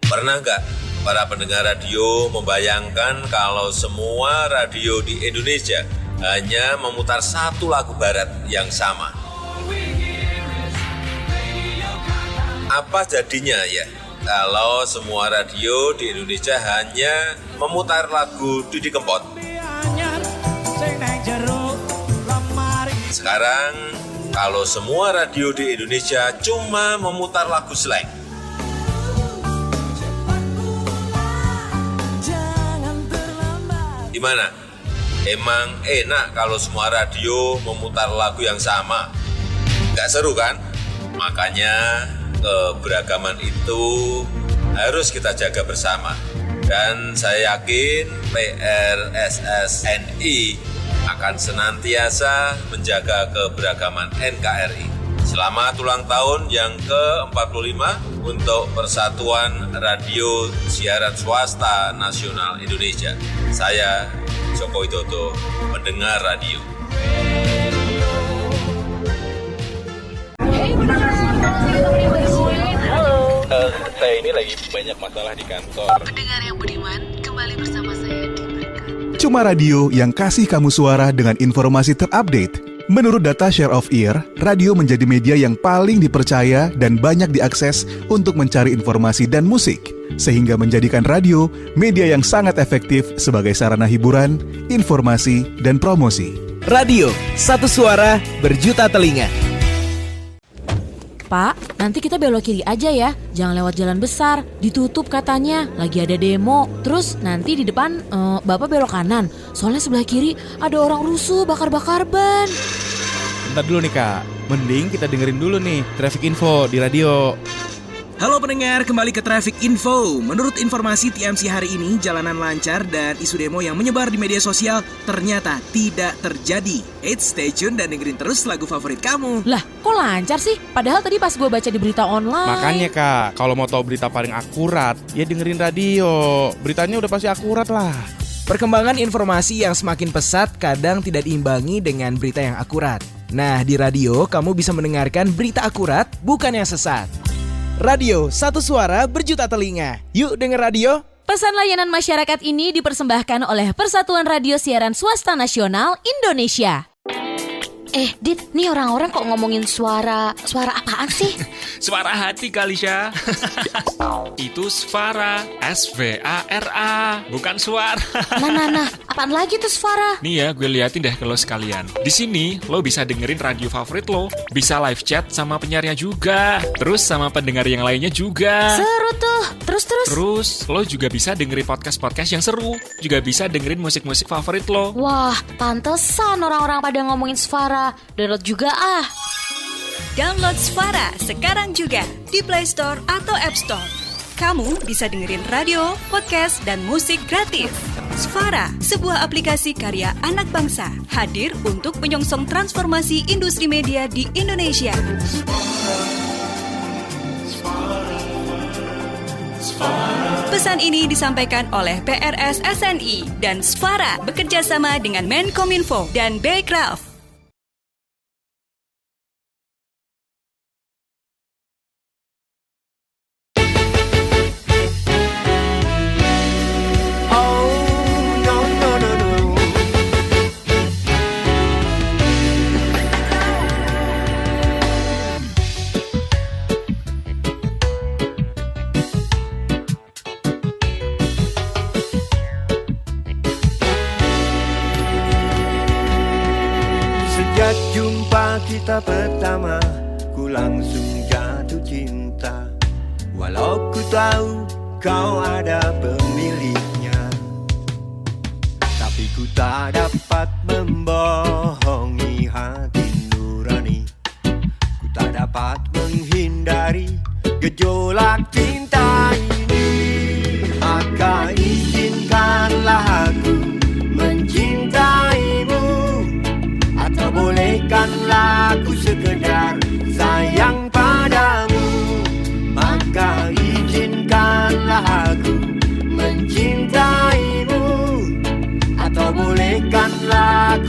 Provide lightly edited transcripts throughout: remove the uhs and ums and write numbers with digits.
Pernah nggak para pendengar radio membayangkan kalau semua radio di Indonesia hanya memutar satu lagu barat yang sama? Apa jadinya ya kalau semua radio di Indonesia hanya memutar lagu Didi Kempot? Sekarang kalau semua radio di Indonesia cuma memutar lagu slang. Gimana? Emang enak kalau semua radio memutar lagu yang sama? Nggak seru kan? Makanya keberagaman itu harus kita jaga bersama. Dan saya yakin PRSSNI akan senantiasa menjaga keberagaman NKRI. Selamat ulang tahun yang ke-45 untuk Persatuan Radio Siaran Swasta Nasional Indonesia. Saya Joko Widodo, pendengar radio. Saya ini lagi banyak masalah di kantor. Pendengar yang budiman, kembali bersama saya di Berkat. Cuma radio yang kasih kamu suara dengan informasi terupdate. Menurut data Share of Ear, radio menjadi media yang paling dipercaya dan banyak diakses untuk mencari informasi dan musik. Sehingga menjadikan radio media yang sangat efektif sebagai sarana hiburan, informasi, dan promosi. Radio, satu suara, berjuta telinga. Pak, nanti kita belok kiri aja ya. Jangan lewat jalan besar. Ditutup katanya. Lagi ada demo. Terus nanti di depan Bapak belok kanan. Soalnya sebelah kiri ada orang rusuh bakar-bakar ban. Bentar dulu nih Kak. Mending kita dengerin dulu nih traffic info di radio. Halo pendengar, kembali ke Traffic Info. Menurut informasi TMC hari ini, jalanan lancar dan isu demo yang menyebar di media sosial ternyata tidak terjadi. Stay tune dan dengerin terus lagu favorit kamu. Lah, kok lancar sih? Padahal tadi pas gue baca di berita online. Makanya Kak, kalau mau tahu berita paling akurat, ya dengerin radio. Beritanya udah pasti akurat lah. Perkembangan informasi yang semakin pesat kadang tidak diimbangi dengan berita yang akurat. Nah, di radio kamu bisa mendengarkan berita akurat, bukan yang sesat. Radio, satu suara, berjuta telinga. Yuk denger radio. Pesan layanan masyarakat ini dipersembahkan oleh Persatuan Radio Siaran Swasta Nasional Indonesia. Dit, nih orang-orang kok ngomongin suara apaan sih? Suara hati kali, Syah. Itu Svara, S-V-A-R-A, bukan suara. Nah, apaan lagi tuh Svara? Nih ya, gue liatin deh ke lo sekalian. Di sini, lo bisa dengerin radio favorit lo, bisa live chat sama penyiarnya juga, terus sama pendengar yang lainnya juga. Seru tuh, terus. Terus, lo juga bisa dengerin podcast-podcast yang seru, juga bisa dengerin musik-musik favorit lo. Wah, pantesan orang-orang pada ngomongin Svara. Download juga ah. Download Svara sekarang juga di Play Store atau App Store. Kamu bisa dengerin radio, podcast, dan musik gratis. Svara, sebuah aplikasi karya anak bangsa, hadir untuk menyongsong transformasi industri media di Indonesia. Pesan ini disampaikan oleh PRSSNI dan Svara bekerja sama dengan Menkominfo dan Bekraf. Sejak jumpa kita pertama, ku langsung jatuh cinta. Walau ku tahu kau ada pemiliknya, tapi ku tak dapat membohongi hati nurani. Ku tak dapat menghindari gejolak cinta ini. Maka izinkanlah aku mencintaimu, atau bolehkanlah aku sekedar sayang padamu. Maka izinkanlah aku mencintaimu, atau bolehkanlah aku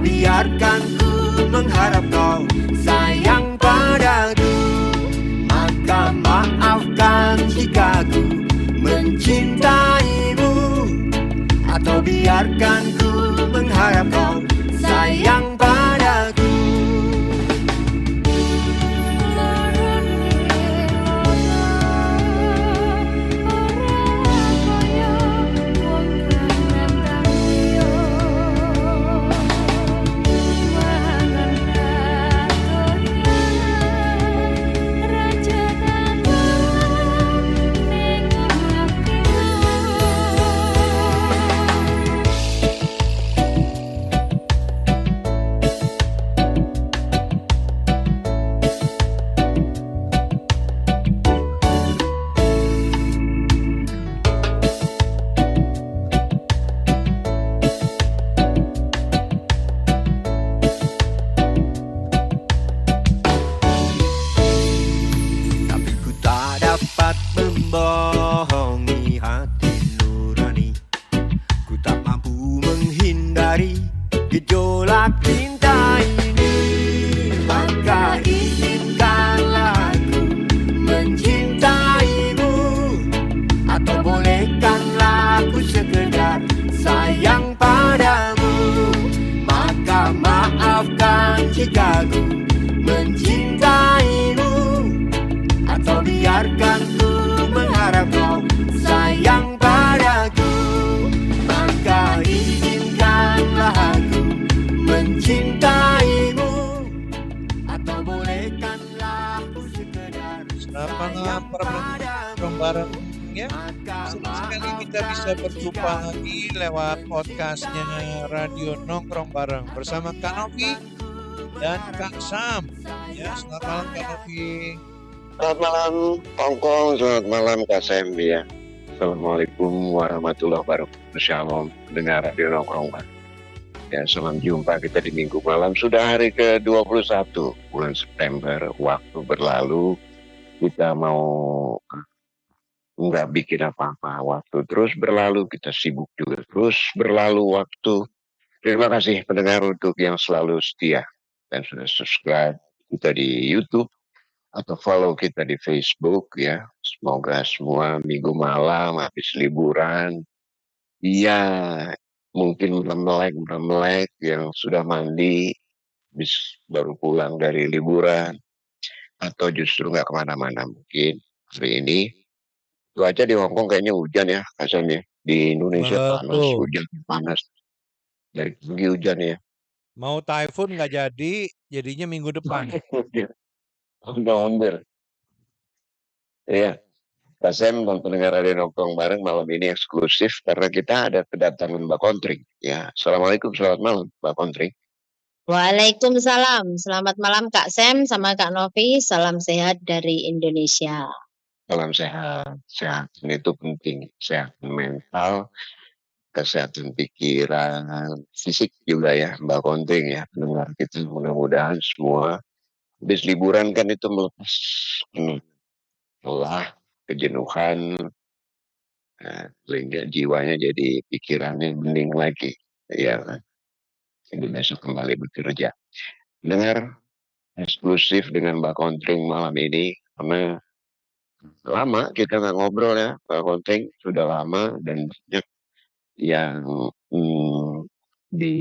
biarkan ku mengharap kau sayang padaku. Maka maafkan jika ku mencintaimu, atau biarkan ku mengharap kau sayang padaku. Tapi ku tak dapat membohongi hati nurani. Ku tak mampu menghindari gejolak cinta ini. Maka izinkanlah aku mencintaimu, atau bolehkanlah aku sekedar sayang padamu. Maka maafkan jika ku mencintaimu, atau biarkan ku mengharap kau sayang padaku. Maka izinkanlah aku mencintaimu, atau bolehkanlah aku sekedar Selamat malam para penonton bareng ya. Senang sekali kita bisa berjumpa lagi lewat podcastnya Radio Nongkrong Bareng bersama Kak Novi dan Kak Sam. Ya, selamat malam Kak Novi. Selamat malam Hongkong, selamat malam Kak Sam ya. Assalamualaikum warahmatullahi wabarakatuh. Shalom, dengar Radio Nongkrong Bareng. Ya, selamat jumpa kita di minggu malam. Sudah hari ke-21 bulan September, waktu berlalu. Kita mau nggak bikin apa-apa, waktu terus berlalu, kita sibuk juga terus berlalu waktu. Terima kasih pendengar untuk yang selalu setia dan sudah subscribe kita di YouTube atau follow kita di Facebook ya. Semoga semua minggu malam habis liburan, ya mungkin melek yang sudah mandi, habis baru pulang dari liburan, atau justru nggak kemana-mana mungkin hari ini. Cuaca di Hongkong kayaknya hujan ya, kasarnya. Di Indonesia panas, Betul. hujan panas. Dari pagi hujan ya. Mau typhoon nggak jadi, jadinya minggu depan. Onder. Iya. Kak Sam dan pendengar Radio Nongkrong Bareng malam ini eksklusif karena kita ada kedatangan Mbak Kontring. Ya, Assalamualaikum, selamat malam Mbak Kontring. Waalaikumsalam. Selamat malam Kak Sam sama Kak Novi. Salam sehat dari Indonesia. Salam sehat. Kesehatan itu penting. Kesehatan mental, kesehatan pikiran, fisik juga ya Mbak Kontring ya. Pendengar kita mudah-mudahan semua habis liburan kan itu melepas lelah, kejenuhan, sehingga jiwanya jadi pikirannya bening lagi. Ya kan? Jadi besok kembali bekerja. Dengar eksklusif dengan Mbak Kontring malam ini karena lama kita nggak ngobrol ya Mbak Kontring, sudah lama dan banyak yang di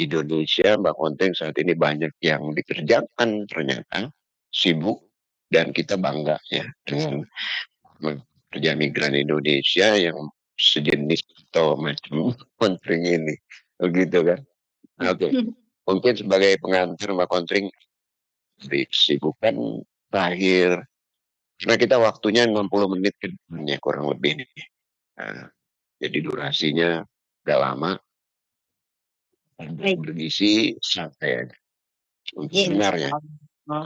Indonesia Mbak Kontring saat ini banyak yang dikerjakan ternyata sibuk dan kita bangga ya dengan pekerja migran Indonesia yang sejenis atau macam Kontring ini begitu kan. Oke. Mungkin sebagai pengantar Mbak Kontring di kesibukan terakhir karena kita waktunya 60 menit ke depannya kurang lebih nih. Jadi durasinya udah lama. Berisi santai aja. Untuk dengarnya.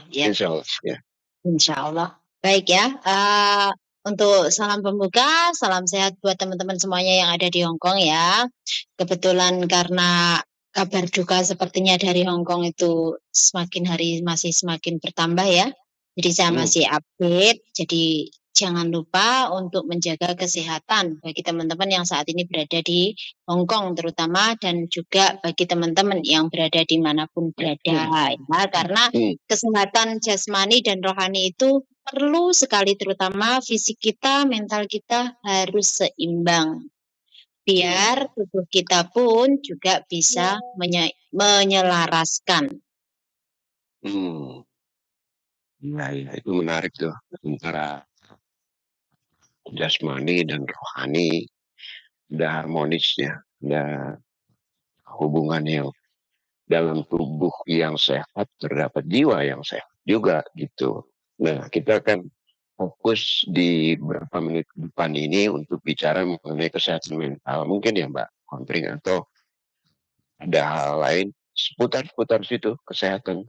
Ya. Insya Allah ya. Insya Allah. Baik ya. Untuk salam pembuka, salam sehat buat teman-teman semuanya yang ada di Hongkong ya. Kebetulan karena kabar duka sepertinya dari Hongkong itu semakin hari masih semakin bertambah ya. Jadi saya masih update. Jadi jangan lupa untuk menjaga kesehatan bagi teman-teman yang saat ini berada di Hong Kong terutama, dan juga bagi teman-teman yang berada dimanapun berada ya, karena kesehatan jasmani dan rohani itu perlu sekali, terutama fisik kita, mental kita harus seimbang biar tubuh kita pun juga bisa menyelaraskan. Iya, itu menarik tuh, antara jasmani dan rohani, ada harmonisnya, ada hubungan yang dalam tubuh yang sehat terdapat jiwa yang sehat juga gitu. Nah, kita akan fokus di beberapa menit ke depan ini untuk bicara mengenai kesehatan mental, mungkin ya Mbak Kontring, atau ada hal lain seputar situ, kesehatan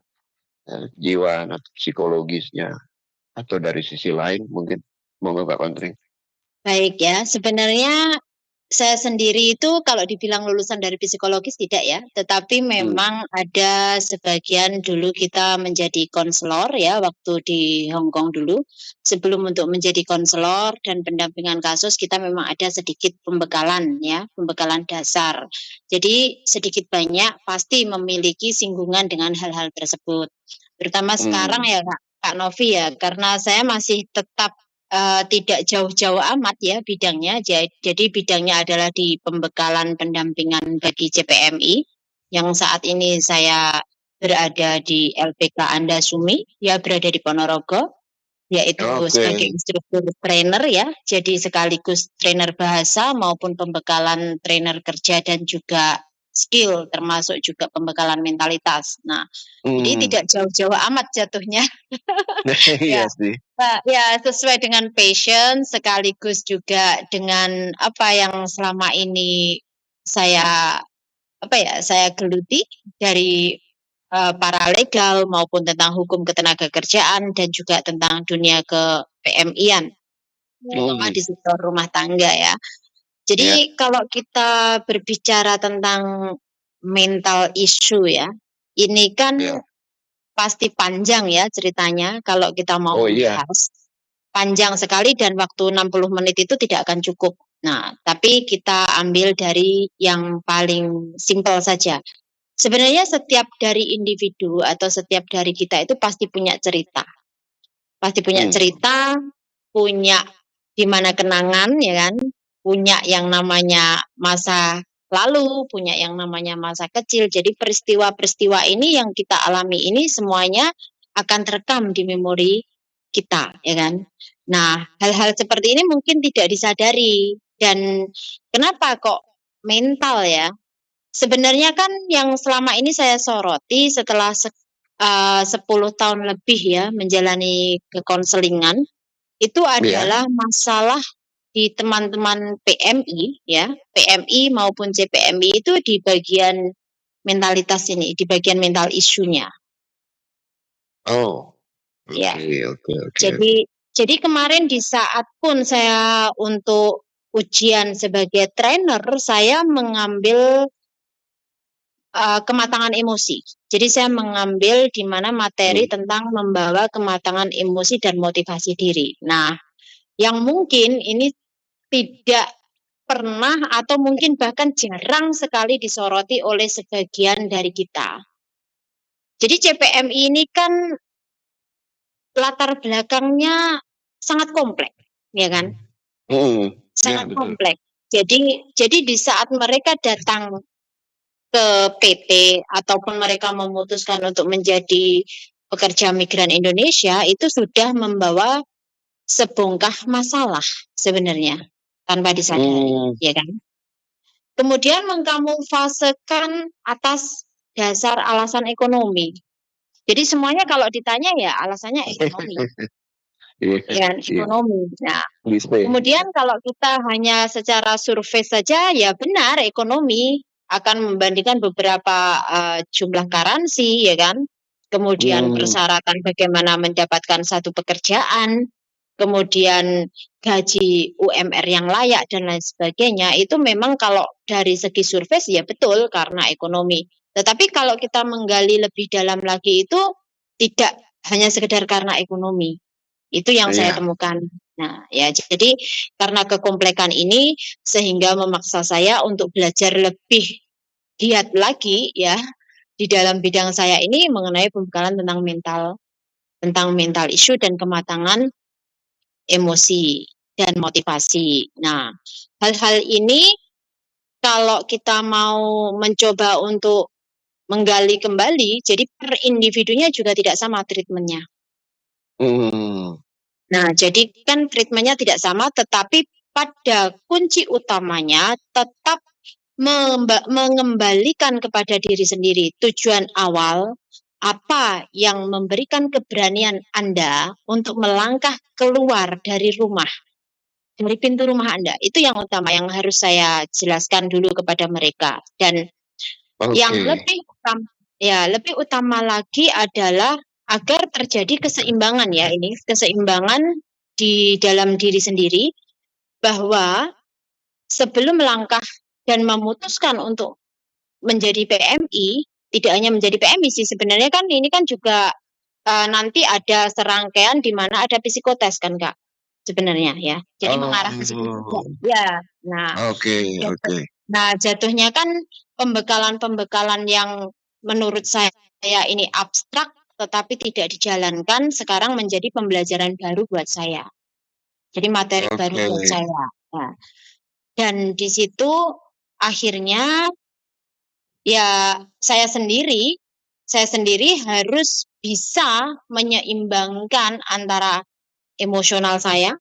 jiwa atau psikologisnya, atau dari sisi lain mungkin. Monggo Mbak Kontring. Baik ya, sebenarnya saya sendiri itu kalau dibilang lulusan dari psikologis tidak ya, tetapi memang ada sebagian dulu kita menjadi konselor ya waktu di Hong Kong dulu. Sebelum untuk menjadi konselor dan pendampingan kasus, kita memang ada sedikit pembekalan ya, pembekalan dasar. Jadi sedikit banyak pasti memiliki singgungan dengan hal-hal tersebut. Terutama sekarang ya Kak Novi ya, karena saya masih tetap tidak jauh-jauh amat ya bidangnya. Jadi bidangnya adalah di pembekalan pendampingan bagi CPMI yang saat ini saya berada di LPK Anda Sumi, ya berada di Ponorogo, yaitu sebagai instruktur trainer ya. Jadi sekaligus trainer bahasa maupun pembekalan trainer kerja dan juga skill, termasuk juga pembekalan mentalitas. Nah, jadi tidak jauh-jauh amat jatuhnya. Iya sih. Ya, sesuai dengan passion sekaligus juga dengan apa yang selama ini saya saya geluti dari paralegal maupun tentang hukum ketenaga kerjaan dan juga tentang dunia ke PMI-an, terutama di sektor rumah tangga ya. Jadi kalau kita berbicara tentang mental issue ya, ini kan pasti panjang ya ceritanya kalau kita mau bahas. Panjang sekali dan waktu 60 menit itu tidak akan cukup. Nah, tapi kita ambil dari yang paling simpel saja. Sebenarnya setiap dari individu atau setiap dari kita itu pasti punya cerita. Pasti punya cerita, punya dimana kenangan ya kan, punya yang namanya masa lalu, punya yang namanya masa kecil. Jadi peristiwa-peristiwa ini yang kita alami ini semuanya akan terekam di memori kita, ya kan. Nah, hal-hal seperti ini mungkin tidak disadari. Dan kenapa kok mental ya? Sebenarnya kan yang selama ini saya soroti setelah 10 tahun lebih ya menjalani kekonselingan, itu adalah masalah di teman-teman PMI ya, PMI maupun CPMI itu di bagian mentalitas ini, di bagian mental isunya. Jadi kemarin di saat pun saya untuk ujian sebagai trainer, saya mengambil kematangan emosi. Jadi saya mengambil di mana materi tentang membawa kematangan emosi dan motivasi diri. Nah, yang mungkin ini tidak pernah atau mungkin bahkan jarang sekali disoroti oleh sebagian dari kita. Jadi CPMI ini kan latar belakangnya sangat kompleks, ya kan? Sangat kompleks. Jadi di saat mereka datang ke PT ataupun mereka memutuskan untuk menjadi pekerja migran Indonesia, itu sudah membawa sebongkah masalah sebenarnya tanpa disadari, ya kan? Kemudian mengkamuflasekan atas dasar alasan ekonomi. Jadi semuanya kalau ditanya ya alasannya ekonomi. Ya, ekonomi. Nah, kemudian kalau kita hanya secara survei saja, ya benar ekonomi akan membandingkan beberapa jumlah karansi, ya kan? Kemudian persyaratan bagaimana mendapatkan satu pekerjaan, kemudian gaji UMR yang layak dan lain sebagainya, itu memang kalau dari segi survei ya betul karena ekonomi. Tetapi kalau kita menggali lebih dalam lagi itu tidak hanya sekedar karena ekonomi. Itu yang saya temukan. Nah, ya jadi karena kekomplekan ini sehingga memaksa saya untuk belajar lebih giat lagi ya di dalam bidang saya ini mengenai pembekalan tentang mental issue dan kematangan emosi dan motivasi. Nah, hal-hal ini kalau kita mau mencoba untuk menggali kembali, jadi per individunya juga tidak sama treatmentnya. Nah, jadi kan treatmentnya tidak sama, tetapi pada kunci utamanya tetap mengembalikan kepada diri sendiri. Tujuan awal apa yang memberikan keberanian Anda untuk melangkah keluar dari rumah, dari pintu rumah Anda. Itu yang utama yang harus saya jelaskan dulu kepada mereka. Dan yang lebih utama lagi adalah agar terjadi keseimbangan ya ini, keseimbangan di dalam diri sendiri bahwa sebelum melangkah dan memutuskan untuk menjadi PMI, tidak hanya menjadi PMI sih sebenarnya kan ini kan juga nanti ada serangkaian di mana ada psikotes kan Kak sebenarnya ya. Jadi mengarah ke situ. Ya. Nah, nah jatuhnya kan pembekalan-pembekalan yang menurut saya ini abstrak tetapi tidak dijalankan sekarang menjadi pembelajaran baru buat saya. Jadi materi baru buat saya. Nah, dan di situ akhirnya ya saya sendiri harus bisa menyeimbangkan antara emosional saya,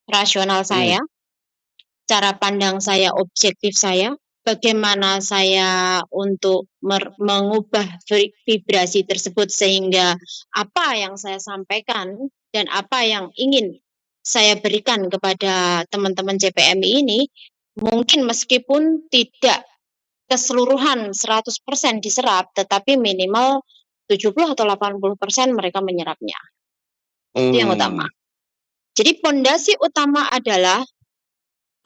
rasional saya, cara pandang saya, objektif saya, bagaimana saya untuk mengubah vibrasi tersebut sehingga apa yang saya sampaikan dan apa yang ingin saya berikan kepada teman-teman CPMI ini mungkin meskipun tidak keseluruhan 100% diserap tetapi minimal 70 atau 80% mereka menyerapnya. Itu yang utama. Jadi pondasi utama adalah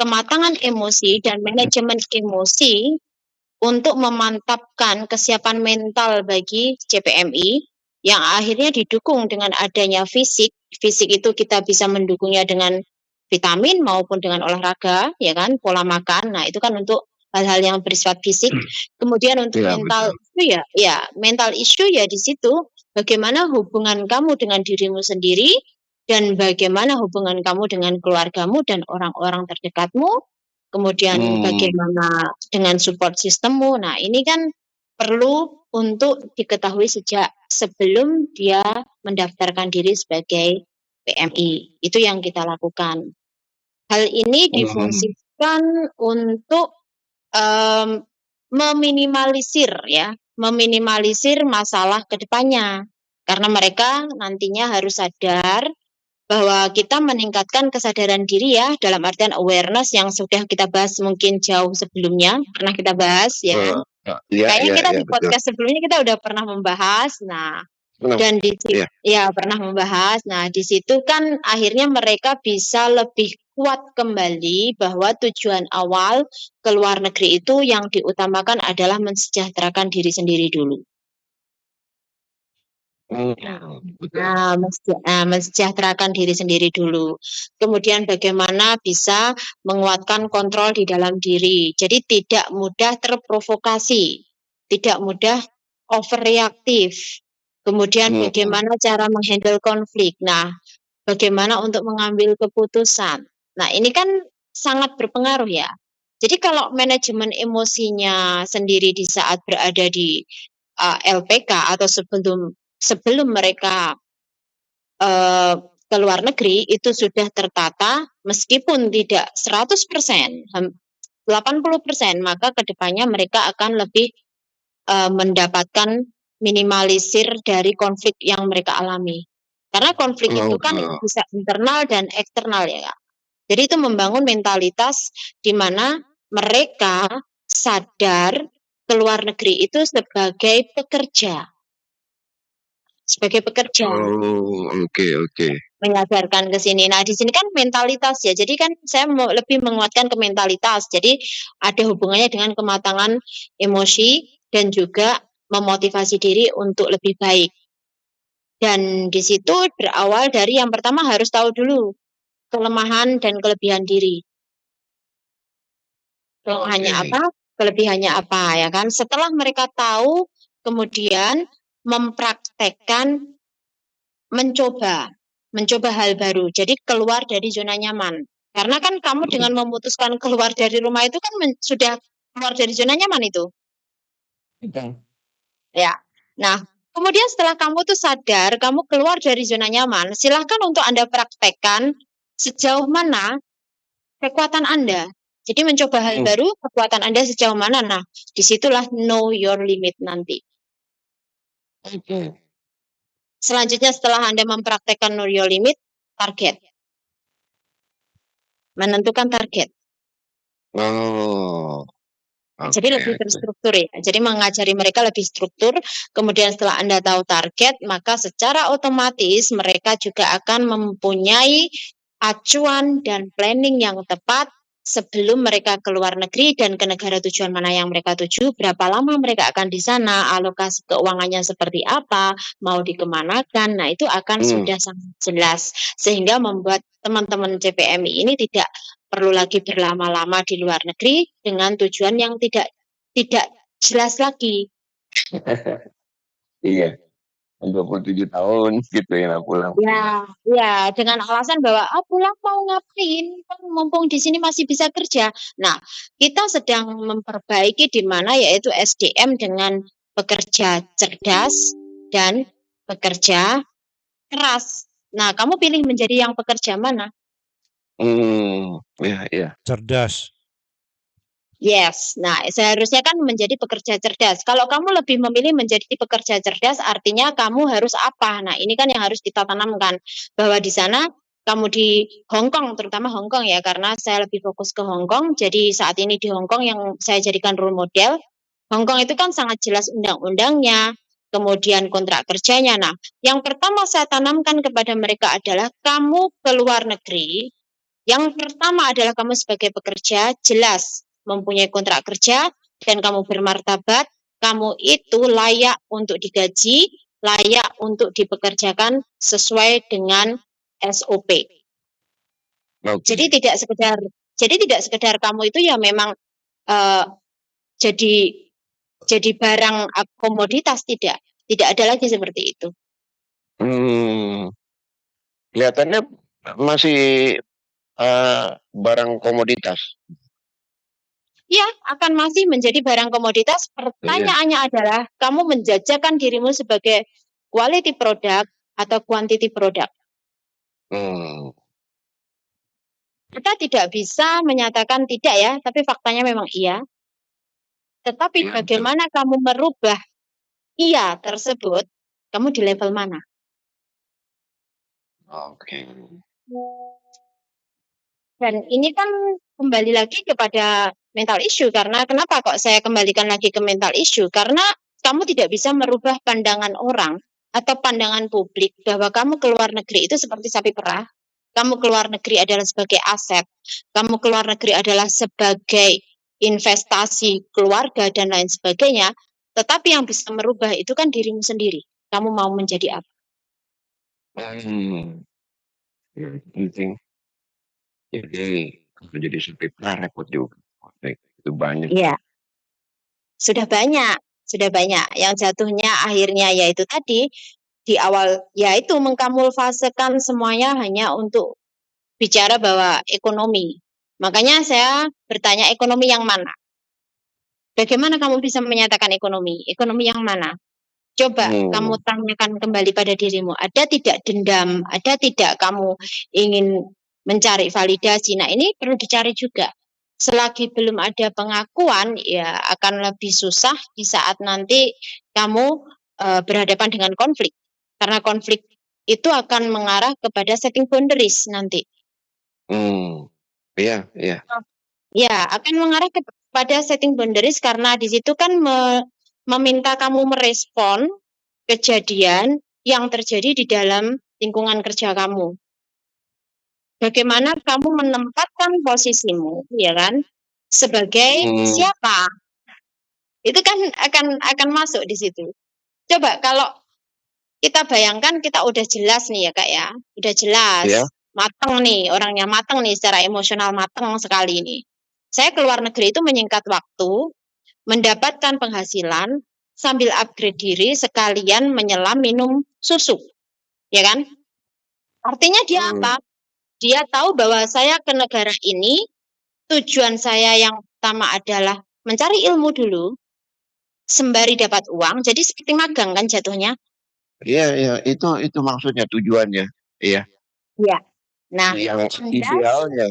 kematangan emosi dan manajemen emosi untuk memantapkan kesiapan mental bagi CPMI yang akhirnya didukung dengan adanya fisik. Fisik itu kita bisa mendukungnya dengan vitamin maupun dengan olahraga, ya kan, pola makan. Nah, itu kan untuk hal-hal yang bersifat fisik. Kemudian untuk mental issue mental issue ya di situ bagaimana hubungan kamu dengan dirimu sendiri dan bagaimana hubungan kamu dengan keluargamu dan orang-orang terdekatmu, kemudian bagaimana dengan support sistemmu. Nah, ini kan perlu untuk diketahui sejak sebelum dia mendaftarkan diri sebagai PMI. Itu yang kita lakukan. Hal ini difungsikan untuk meminimalisir masalah ke depannya. Karena mereka nantinya harus sadar bahwa kita meningkatkan kesadaran diri ya dalam artian awareness yang sudah kita bahas mungkin jauh sebelumnya pernah kita bahas ya kan. Kayaknya kita di podcast sebelumnya kita udah pernah membahas. Nah, dan di situ pernah membahas. Nah, di situ kan akhirnya mereka bisa lebih kuat kembali bahwa tujuan awal ke luar negeri itu yang diutamakan adalah mensejahterakan diri sendiri dulu. Mensejahterakan diri sendiri dulu. Kemudian bagaimana bisa menguatkan kontrol di dalam diri. Jadi tidak mudah terprovokasi, tidak mudah overreaktif. Kemudian bagaimana cara menghandle konflik. Nah, bagaimana untuk mengambil keputusan. Nah, ini kan sangat berpengaruh ya. Jadi kalau manajemen emosinya sendiri di saat berada di LPK atau sebelum mereka ke luar negeri itu sudah tertata meskipun tidak 100%, 80%, maka kedepannya mereka akan lebih mendapatkan minimalisir dari konflik yang mereka alami. Karena konflik itu kan bisa internal dan eksternal ya Kak. Jadi itu membangun mentalitas di mana mereka sadar ke luar negeri itu sebagai pekerja. Mengajarkan ke sini. Nah, di sini kan mentalitas ya. Jadi kan saya lebih menguatkan ke mentalitas. Jadi ada hubungannya dengan kematangan emosi dan juga memotivasi diri untuk lebih baik. Dan di situ berawal dari yang pertama harus tahu dulu kelemahan dan kelebihan diri. Kelemahannya Oke. apa, kelebihannya apa, ya kan? Setelah mereka tahu, kemudian mempraktekkan, mencoba hal baru. Jadi keluar dari zona nyaman. Karena kan kamu dengan memutuskan keluar dari rumah itu kan sudah keluar dari zona nyaman itu. Ya. Nah, kemudian setelah kamu tuh sadar, kamu keluar dari zona nyaman, silahkan untuk Anda praktekkan sejauh mana kekuatan Anda. Jadi mencoba hal baru, kekuatan Anda sejauh mana. Nah, disitulah know your limit nanti. Selanjutnya setelah Anda mempraktekkan know your limit, target. Menentukan target. Oh. Jadi lebih terstruktur ya. Jadi mengajari mereka lebih struktur. Kemudian setelah Anda tahu target, maka secara otomatis mereka juga akan mempunyai acuan dan planning yang tepat sebelum mereka ke luar negeri dan ke negara tujuan mana yang mereka tuju, berapa lama mereka akan di sana, alokasi keuangannya seperti apa, mau dikemanakan. Nah, itu akan sudah sangat jelas sehingga membuat teman-teman CPMI ini tidak perlu lagi berlama-lama di luar negeri dengan tujuan yang tidak jelas lagi. Iya. 27 tahun gitu ya pulang. Ya, dengan alasan bahwa pulang mau ngapain? Kan mumpung di sini masih bisa kerja. Nah, kita sedang memperbaiki di mana yaitu SDM dengan pekerja cerdas dan pekerja keras. Nah, kamu pilih menjadi yang pekerja mana? Iya. Cerdas. Yes, nah seharusnya kan menjadi pekerja cerdas. Kalau kamu lebih memilih menjadi pekerja cerdas, artinya kamu harus apa? Nah, ini kan yang harus kita tanamkan bahwa di sana kamu di Hong Kong, terutama Hong Kong ya, karena saya lebih fokus ke Hong Kong. Jadi saat ini di Hong Kong yang saya jadikan role model, Hong Kong itu kan sangat jelas undang-undangnya, kemudian kontrak kerjanya. Nah, yang pertama saya tanamkan kepada mereka adalah kamu ke luar negeri. Yang pertama adalah kamu sebagai pekerja jelas mempunyai kontrak kerja dan kamu bermartabat, kamu itu layak untuk digaji, layak untuk dipekerjakan sesuai dengan SOP. Jadi tidak sekedar kamu itu ya memang jadi barang komoditas, tidak ada lagi seperti itu. Kelihatannya masih barang komoditas. Ya, akan masih menjadi barang komoditas. Pertanyaannya adalah, kamu menjajakan dirimu sebagai quality product atau quantity product. Kita tidak bisa menyatakan tidak ya, tapi faktanya memang iya. Tetapi bagaimana kamu merubah iya tersebut, kamu di level mana? Dan ini kan kembali lagi kepada mental issue, karena kenapa kok saya kembalikan lagi ke mental issue? Karena kamu tidak bisa merubah pandangan orang atau pandangan publik bahwa kamu keluar negeri itu seperti sapi perah, kamu keluar negeri adalah sebagai aset, kamu keluar negeri adalah sebagai investasi keluarga dan lain sebagainya, tetapi yang bisa merubah itu kan dirimu sendiri. Kamu mau menjadi apa? Penting. Jadi menjadi sapi perah repot juga. Itu banyak. Iya. Sudah banyak. Yang jatuhnya akhirnya yaitu tadi di awal yaitu mengkamuflasekan semuanya hanya untuk bicara bahwa ekonomi. Makanya saya bertanya, ekonomi yang mana? Bagaimana kamu bisa menyatakan ekonomi? Ekonomi yang mana? Coba kamu tanyakan kembali pada dirimu, ada tidak dendam, ada tidak kamu ingin mencari validasi. Nah, ini perlu dicari juga. Selagi belum ada pengakuan, ya akan lebih susah di saat nanti kamu berhadapan dengan konflik. Karena konflik itu akan mengarah kepada setting boundaries nanti. Iya. Ya, akan mengarah kepada setting boundaries karena di situ kan meminta kamu merespon kejadian yang terjadi di dalam lingkungan kerja kamu. Bagaimana kamu menempatkan posisimu, ya kan, sebagai siapa? Itu kan akan masuk di situ. Coba kalau kita bayangkan kita udah jelas nih ya Kak ya, udah jelas mateng nih, orangnya mateng nih, secara emosional mateng sekali ini. Saya keluar negeri itu menyingkat waktu, mendapatkan penghasilan, sambil upgrade diri sekalian menyelam minum susu, ya kan? Artinya dia apa? Dia tahu bahwa saya ke negara ini, tujuan saya yang utama adalah mencari ilmu dulu, sembari dapat uang, jadi seperti magang kan jatuhnya. Iya, iya, itu maksudnya tujuannya. Iya, Ya. Nah, yang fondasi, idealnya.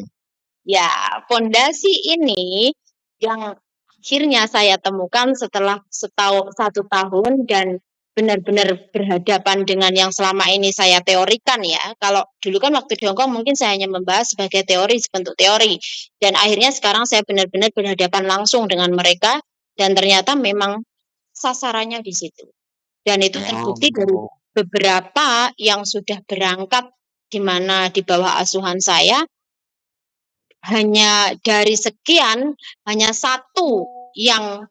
ya, fondasi ini yang akhirnya saya temukan setelah 1 tahun dan benar-benar berhadapan dengan yang selama ini saya teorikan ya. Kalau dulu kan waktu di Hongkong mungkin saya hanya membahas sebagai teori, sebentuk teori. Dan akhirnya sekarang saya benar-benar berhadapan langsung dengan mereka dan ternyata memang sasarannya di situ. Dan itu terbukti dari beberapa yang sudah berangkat di mana di bawah asuhan saya, hanya dari sekian, hanya 1 yang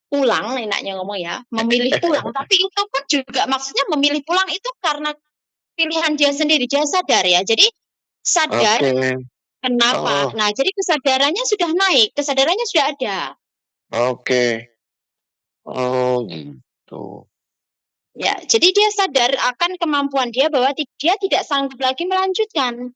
pulang, enaknya ngomong ya, memilih pulang. Tapi itu pun juga maksudnya memilih pulang itu karena pilihan dia sendiri, dia sadar ya. Jadi sadar kenapa. Nah, jadi kesadarannya sudah naik, kesadarannya sudah ada. Oke. Oh, gitu. Ya, jadi dia sadar akan kemampuan dia bahwa dia tidak sanggup lagi melanjutkan.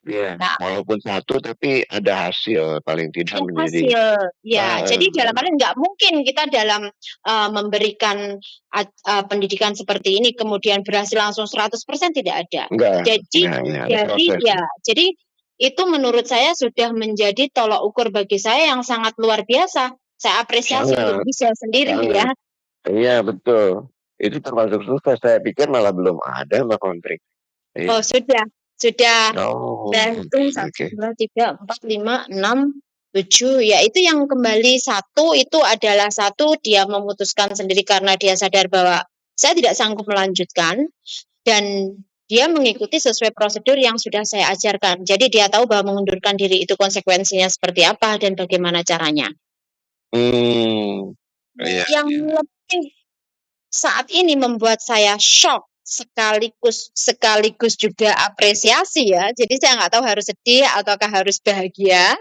Iya, Nah, walaupun 1 tapi ada hasil paling tidak ada menjadi. hasil. Ya, jadi dalam hal nggak mungkin kita dalam memberikan pendidikan seperti ini kemudian berhasil langsung 100% tidak ada. Enggak, Jadi ada proses. jadi itu menurut saya sudah menjadi tolak ukur bagi saya yang sangat luar biasa. Saya apresiasi untuk diri saya sendiri ya. Iya, betul. Itu termasuk sukses. Saya pikir malah belum ada Mbak Kontrik. Oh, sudah. Oh, Dan itu 1, 2, 3, 4, 5, 6, 7. Ya, itu yang kembali 1 itu adalah 1 dia memutuskan sendiri karena dia sadar bahwa saya tidak sanggup melanjutkan dan dia mengikuti sesuai prosedur yang sudah saya ajarkan. Jadi dia tahu bahwa mengundurkan diri itu konsekuensinya seperti apa dan bagaimana caranya. Yang lebih saat ini membuat saya shock sekaligus juga apresiasi ya. Jadi saya nggak tahu harus sedih ataukah harus bahagia.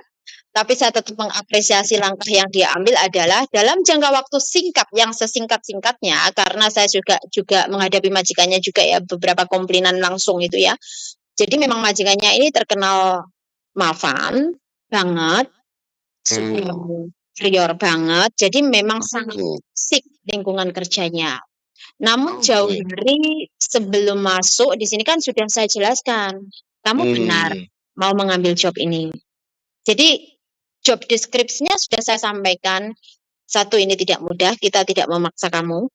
Tapi saya tetap mengapresiasi langkah yang dia ambil adalah dalam jangka waktu singkat yang sesingkat-singkatnya karena saya juga menghadapi majikannya juga ya beberapa komplainan langsung itu ya. Jadi memang majikannya ini terkenal maafan banget, superior banget. Jadi memang sangat toksik lingkungan kerjanya. Namun jauh dari sebelum masuk di sini kan sudah saya jelaskan, kamu benar mau mengambil job ini. Jadi job description-nya sudah saya sampaikan. 1, ini tidak mudah, kita tidak memaksa kamu.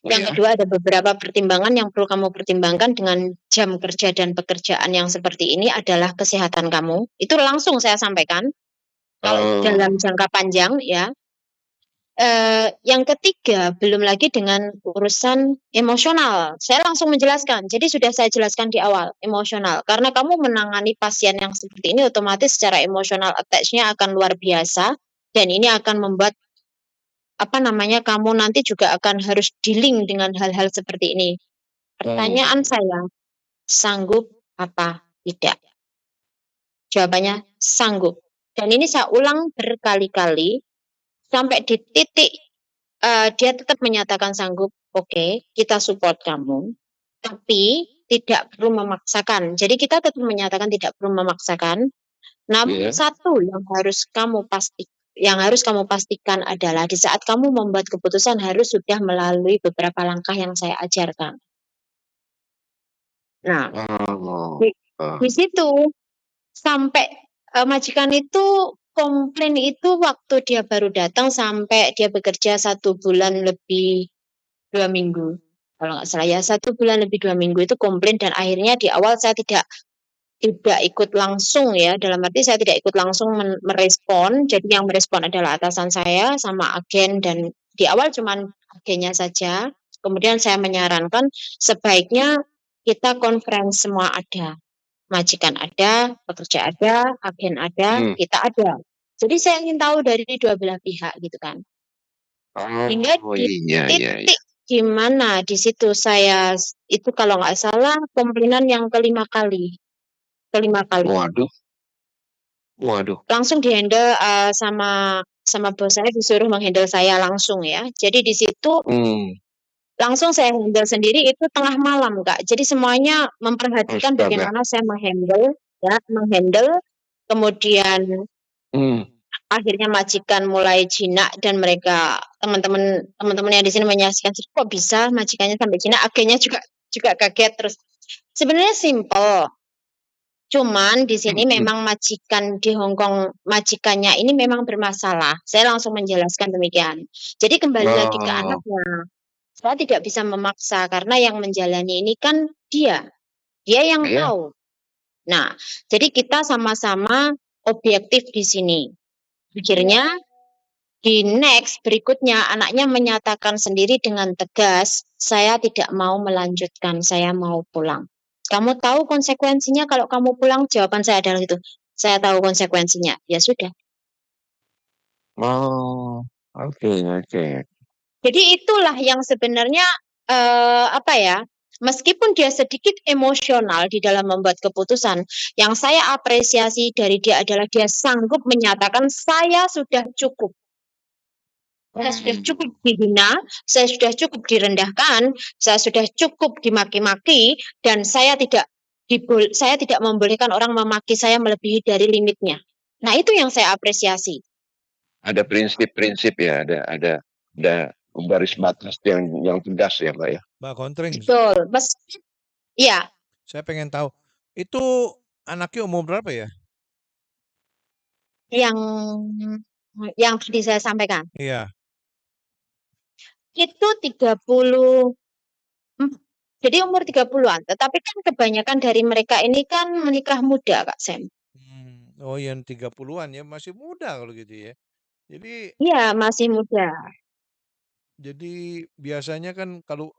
Yang kedua ada beberapa pertimbangan yang perlu kamu pertimbangkan dengan jam kerja dan pekerjaan yang seperti ini adalah kesehatan kamu. Itu langsung saya sampaikan. Kalau dalam jangka panjang ya. Yang ketiga, belum lagi dengan urusan emosional. Saya langsung menjelaskan. Jadi sudah saya jelaskan di awal, emosional. Karena kamu menangani pasien yang seperti ini, otomatis secara emosional attach-nya akan luar biasa. Dan ini akan membuat, kamu nanti juga akan harus dealing dengan hal-hal seperti ini. Pertanyaan saya, sanggup apa tidak? Jawabannya, sanggup. Dan ini saya ulang berkali-kali. Sampai di titik dia tetap menyatakan sanggup, oke, kita support kamu, tapi tidak perlu memaksakan. Jadi kita tetap menyatakan tidak perlu memaksakan. Namun 1 yang harus kamu pastikan adalah di saat kamu membuat keputusan harus sudah melalui beberapa langkah yang saya ajarkan. Nah, di situ sampai majikan itu komplain itu waktu dia baru datang sampai dia bekerja 1 bulan lebih 2 minggu. Kalau nggak salah ya 1 bulan lebih 2 minggu itu komplain dan akhirnya di awal saya tidak ikut langsung ya. Dalam arti saya tidak ikut langsung merespon. Jadi yang merespon adalah atasan saya sama agen dan di awal cuman agennya saja. Kemudian saya menyarankan sebaiknya kita conference semua ada. Majikan ada, pekerja ada, agen ada, kita ada. Jadi saya ingin tahu dari 2 belah pihak gitu kan. Hingga di titik gimana di situ saya itu kalau nggak salah komplainan yang kelima kali. Waduh, waduh. Langsung dihandle sama bos saya, disuruh menghandle saya langsung ya. Jadi di situ langsung saya handle sendiri itu tengah malam, Kak. Jadi semuanya memperhatikan Astaga. bagaimana saya menghandle, kemudian akhirnya majikan mulai jinak dan mereka teman-teman yang di sini menyaksikan kok bisa majikannya sampai jinak, akhirnya juga kaget terus. Sebenarnya simple. Cuman di sini memang majikan di Hong Kong, majikannya ini memang bermasalah. Saya langsung menjelaskan demikian. Jadi kembali lagi ke anaknya. Saya tidak bisa memaksa karena yang menjalani ini kan dia yang tahu. Nah, jadi kita sama-sama objektif di sini. Akhirnya di next berikutnya anaknya menyatakan sendiri dengan tegas, saya tidak mau melanjutkan, saya mau pulang. Kamu tahu konsekuensinya kalau kamu pulang? Jawaban saya adalah itu. Saya tahu konsekuensinya. Ya sudah. Oh, oke. Jadi itulah yang sebenarnya meskipun dia sedikit emosional di dalam membuat keputusan, yang saya apresiasi dari dia adalah dia sanggup menyatakan saya sudah cukup. Saya sudah cukup dihina, saya sudah cukup direndahkan, saya sudah cukup dimaki-maki, dan saya tidak membolehkan orang memaki saya melebihi dari limitnya. Nah, itu yang saya apresiasi. Ada prinsip-prinsip ya, ada garis batas yang tegas ya, Mbak ya. Mbak Kontring. Betul. Iya. Saya pengen tahu, itu anaknya umur berapa ya? Yang tadi saya sampaikan. Iya. Itu 30, jadi umur 30-an. Tetapi kan kebanyakan dari mereka ini kan menikah muda, Kak Sam. Oh, yang 30-an ya, masih muda kalau gitu ya. Jadi iya, masih muda. Jadi biasanya kan kalau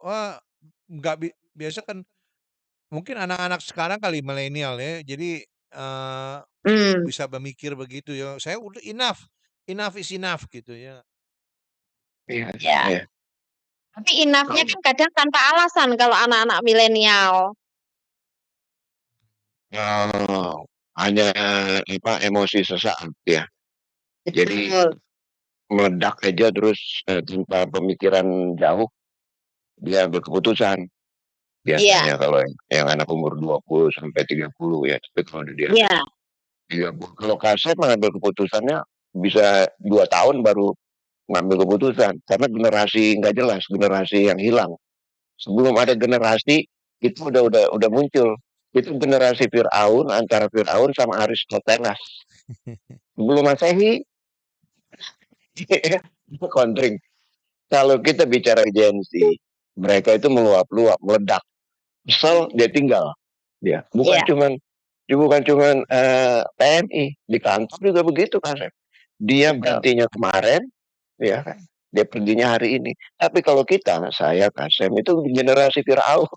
biasa kan mungkin anak-anak sekarang kali milenial ya. Jadi bisa berpikir begitu ya. Saya udah enough is enough gitu ya. Iya. Tapi enough-nya kan kadang tanpa alasan kalau anak-anak milenial. Hanya emosi sesaat ya. Jadi meledak aja terus tanpa pemikiran jauh dia berkeputusan. Biasanya kalau yang anak umur 20 sampai 30 ya. Tapi kalau dia 30, kalau Kasep mengambil keputusannya bisa 2 tahun baru mengambil keputusan karena generasi nggak jelas, generasi yang hilang. Sebelum ada generasi itu udah muncul. Itu generasi Fir'aun, antara Fir'aun sama Aristoteles. Sebelum Masehi. Kontring. Kalau kita bicara Gen Z, mereka itu meluap-luap, meledak. Kesel dia tinggal. Dia bukan cuman PMI, di kantor juga begitu kan. Dia berhentinya kemarin, ya kan. Dia perginya hari ini. Tapi kalau saya Kasem itu generasi Fir'aun.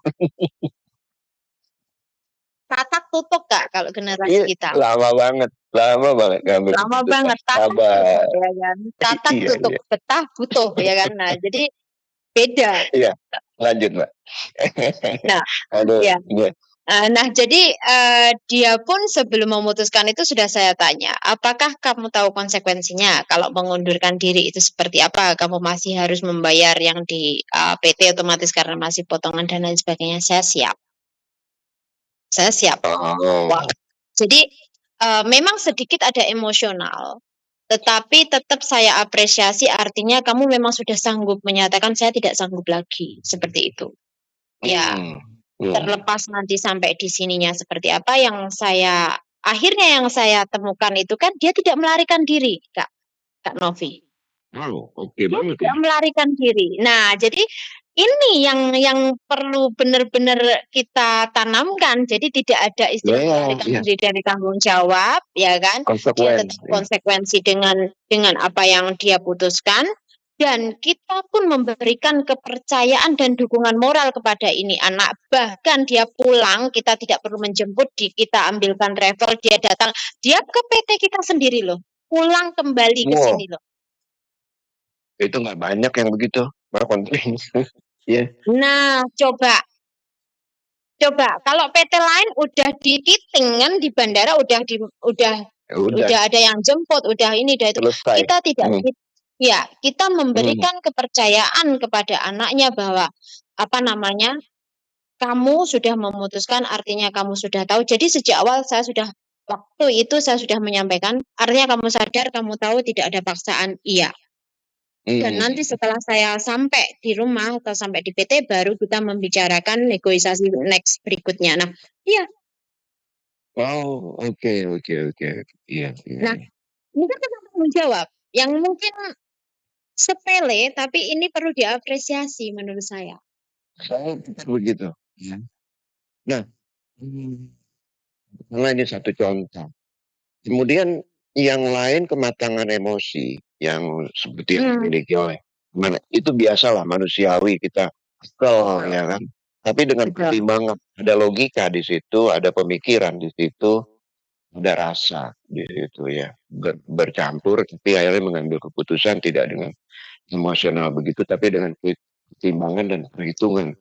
Tatak tutup, Kak, kalau generasi kita. Lama banget. Lama banget. Sabar. Ya kan? Tatak tutup, betah butuh ya kan. Nah, jadi beda. Iya. Lanjut, Mbak. Nah, nah jadi dia pun sebelum memutuskan itu sudah saya tanya, apakah kamu tahu konsekuensinya kalau mengundurkan diri itu seperti apa? Kamu masih harus membayar yang di PT otomatis karena masih potongan dan lain sebagainya. Saya siap. Jadi memang sedikit ada emosional, tetapi tetap saya apresiasi, artinya kamu memang sudah sanggup menyatakan saya tidak sanggup lagi, seperti itu. Ya, terlepas nanti sampai di sininya seperti apa, akhirnya yang saya temukan itu kan dia tidak melarikan diri, Kak Novi. Oke banget. Tidak melarikan diri. Nah, jadi ini yang perlu benar-benar kita tanamkan. Jadi tidak ada istilah melarikan diri dari tanggung jawab, ya kan? Dia tetap konsekuensi dengan apa yang dia putuskan. Dan kita pun memberikan kepercayaan dan dukungan moral kepada ini anak. Bahkan dia pulang, kita tidak perlu menjemput, kita ambilkan travel, dia datang. Dia ke PT kita sendiri loh. Pulang kembali ke sini loh. Itu nggak banyak yang begitu, Mbak Kontring. Ya. Nah, coba kalau PT lain udah di titing kan di bandara udah Udah ada yang jemput, udah ini udah itu. selesai. Kita tidak ya, kita Hmm. memberikan kepercayaan kepada anaknya bahwa apa namanya? Kamu sudah memutuskan artinya kamu sudah tahu. Jadi sejak awal waktu itu saya sudah menyampaikan artinya kamu sadar, kamu tahu tidak ada paksaan. Iya. Dan nanti setelah saya sampai di rumah atau sampai di PT baru kita membicarakan negosiasi next berikutnya. Nah, iya. Oh, oke. Iya. Nah, ini kan tanggung jawab yang mungkin sepele tapi ini perlu diapresiasi menurut saya. Saya pikir begitu. Ya. Nah, karena ini satu contoh. Kemudian yang lain kematangan emosi yang seperti yang dimiliki oleh itu biasalah manusiawi kita kesel ya kan. Tapi dengan pertimbangan ada logika di situ, ada pemikiran di situ, ada rasa di situ ya. Bercampur tapi akhirnya mengambil keputusan tidak dengan emosional begitu tapi dengan pertimbangan dan perhitungan.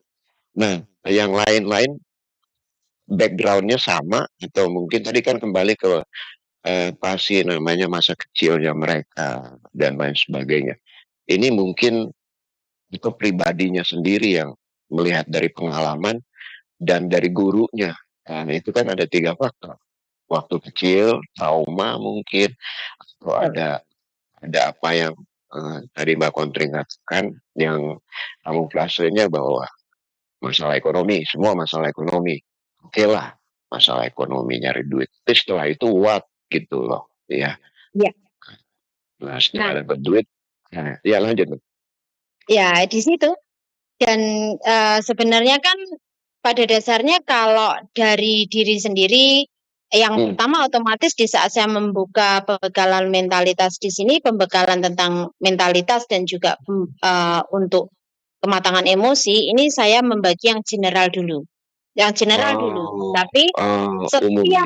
Nah, yang lain-lain backgroundnya sama atau mungkin tadi kan kembali ke pasti namanya masa kecilnya mereka dan lain sebagainya. Ini mungkin itu pribadinya sendiri yang melihat dari pengalaman dan dari gurunya. Nah, itu kan ada 3 faktor. Waktu kecil, trauma mungkin, atau ada apa yang tadi Mbak Kontring katakan yang kamuflasenya bahwa masalah ekonomi, semua masalah ekonomi. Oke lah, masalah ekonomi nyari duit. Tapi setelah itu what gitu loh, ya. Iya. Nah, setelah dapat duit, nah, ya lanjut. Ya, di situ. Dan sebenarnya kan pada dasarnya kalau dari diri sendiri, yang pertama otomatis di saat saya membuka pembekalan mentalitas di sini, pembekalan tentang mentalitas dan juga untuk kematangan emosi, ini saya membagi yang general dulu. Yang general dulu. Tapi setiap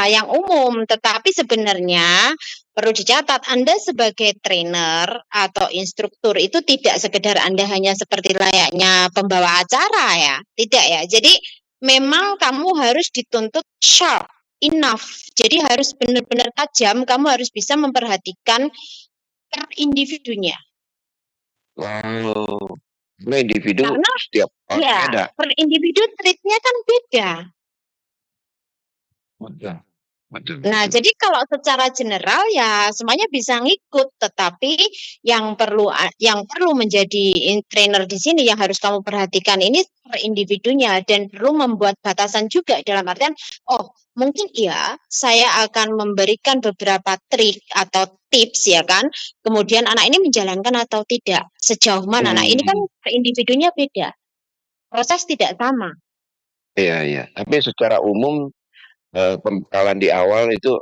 yang umum, tetapi sebenarnya perlu dicatat Anda sebagai trainer atau instruktur itu tidak sekedar Anda hanya seperti layaknya pembawa acara ya, tidak ya. Jadi memang kamu harus dituntut sharp enough. Jadi harus benar-benar tajam, kamu harus bisa memperhatikan per individunya. Wow. Nah, individu Karena setiap orang beda. per individu treatnya kan beda. Betul. Nah, jadi kalau secara general ya semuanya bisa ngikut, tetapi yang perlu menjadi trainer di sini yang harus kamu perhatikan ini per individunya dan perlu membuat batasan juga dalam artian, oh mungkin iya saya akan memberikan beberapa trik atau tips ya kan, kemudian anak ini menjalankan atau tidak, sejauh mana. Nah, ini kan per individunya beda, proses tidak sama. Iya. Tapi secara umum pembekalan di awal itu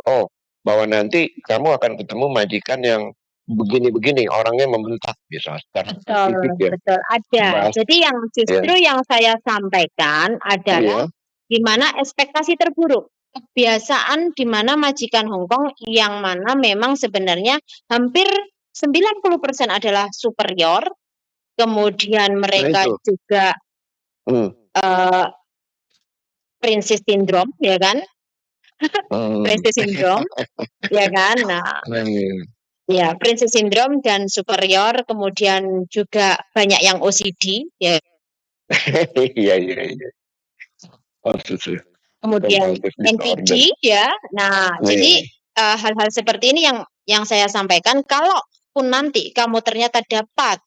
bahwa nanti kamu akan ketemu majikan yang begini-begini orangnya membentak misalnya secara spesifik ya. Betul ada. Jadi yang justru yang saya sampaikan adalah di mana ekspektasi terburuk, kebiasaan di mana majikan Hongkong yang mana memang sebenarnya hampir 90% adalah superior, kemudian mereka juga princess syndrome ya kan. Princess syndrome, ya kan? Nah, ya princess syndrome dan superior, kemudian juga banyak yang OCD, ya. Iya. Kemudian NPD, ya. Nah, jadi hal-hal seperti ini yang saya sampaikan. Kalaupun nanti kamu ternyata dapat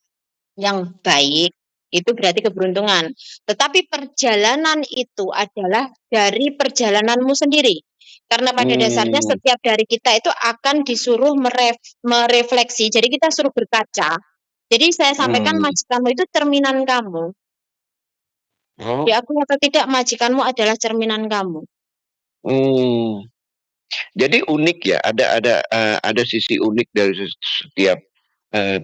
yang baik, itu berarti keberuntungan. Tetapi perjalanan itu adalah dari perjalananmu sendiri. Karena pada dasarnya setiap dari kita itu akan disuruh merefleksi. Jadi kita suruh berkaca. Jadi saya sampaikan majikanmu itu cerminan kamu. Diakui atau tidak majikanmu adalah cerminan kamu. Jadi unik ya. Ada sisi unik dari setiap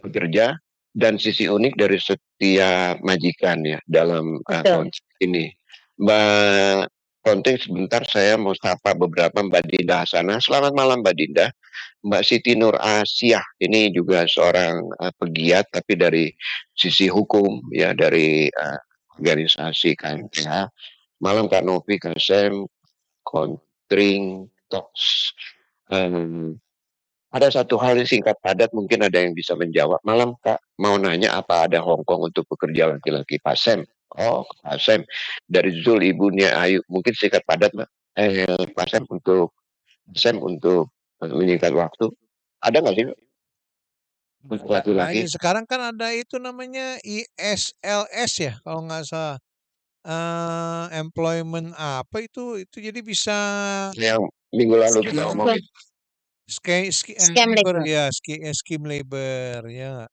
pekerja dan sisi unik dari setiap majikan ya dalam konteks ini. Mbak Konting sebentar saya mau sapa beberapa Mbak Dinda Hasanah. Selamat malam Mbak Dinda. Mbak Siti Nur Asia ini juga seorang pegiat tapi dari sisi hukum ya dari organisasi KMPH. Malam Kak Novi, Kak Sem, Kontring, Toks. Ada satu hal yang singkat padat mungkin ada yang bisa menjawab. Malam Kak, mau nanya apa ada Hongkong untuk pekerja laki-laki Pak Sem? Oh, Pak Sem. Dari Zul ibunya Ayu. Mungkin singkat padat Mbak. Pak Sem untuk menyingkat waktu. Ada nggak sih Mbak? Untuk Nah, laki-laki? ini sekarang kan ada itu namanya ISLS ya, kalau nggak salah. Employment apa itu jadi bisa Yang minggu lalu kita omongin. Scam labor labor. ya, scheme labor ya.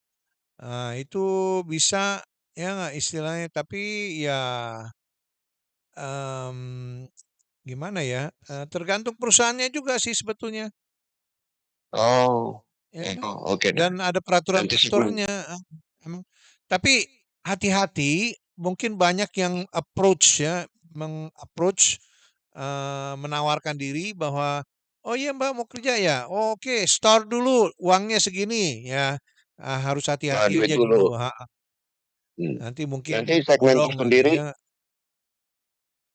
Nah, itu bisa ya nggak istilahnya, tapi ya gimana ya? Tergantung perusahaannya juga sih sebetulnya. Oh, Ya, oke dah. dan ada peraturan-peraturannya. Emang. Tapi hati-hati, mungkin banyak yang approach ya, menawarkan diri bahwa, oh iya Mbak mau kerja ya, oke store dulu uangnya segini ya. Harus hati-hati Duit aja dulu. dulu. Nanti mungkin Nanti segmen bodong tersendiri ya.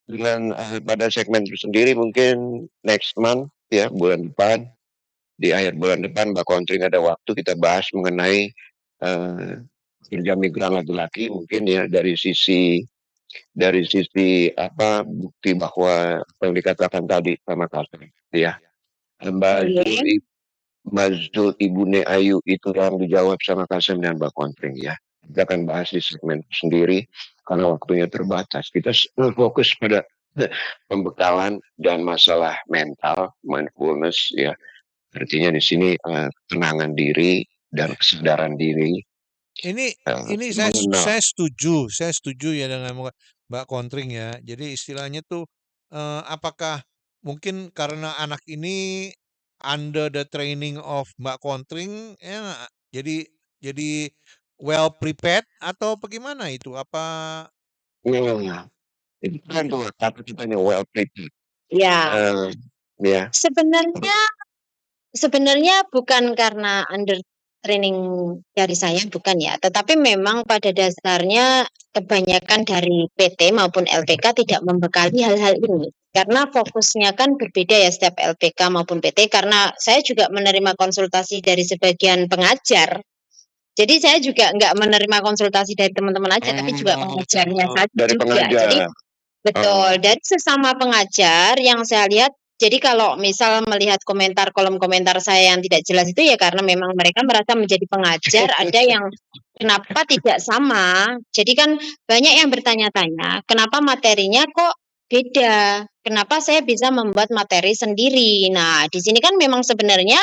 dengan pada segmen tersendiri mungkin next month ya bulan depan, di akhir bulan depan Mbak Kontring ada waktu kita bahas mengenai kerja migran laki-laki mungkin ya dari sisi apa bukti bahwa apa yang dikatakan tadi sama Kasem ya. Mbak Zul Ibune Ayu itu yang dijawab sama Kasem dan Mbak Kontring ya. Kita akan bahas di segmen sendiri karena waktunya terbatas. Kita fokus pada pembekalan dan masalah mental, mindfulness ya. Artinya di sini tenangan diri dan kesadaran diri. Ini saya setuju ya dengan Mbak Kontring ya. Jadi istilahnya tuh apakah mungkin karena anak ini under the training of Mbak Kontring ya nggak? Jadi well prepared atau bagaimana itu? Apa Itu kan tuh kata kitanya well prepared. Ya. Ya. Sebenarnya bukan karena under training dari saya, bukan ya. Tetapi memang pada dasarnya kebanyakan dari PT maupun LPK tidak membekali hal-hal ini. Karena fokusnya kan berbeda ya setiap LPK maupun PT. Karena saya juga menerima konsultasi dari sebagian pengajar. Jadi saya juga nggak menerima konsultasi dari teman-teman aja, tapi juga pengajarnya saja Dari juga. pengajar. Jadi betul, dari sesama pengajar yang saya lihat. Jadi kalau misal melihat kolom komentar saya yang tidak jelas itu ya karena memang mereka merasa menjadi pengajar, ada yang kenapa tidak sama. Jadi kan banyak yang bertanya-tanya, kenapa materinya kok beda? Kenapa saya bisa membuat materi sendiri? Nah, di sini kan memang sebenarnya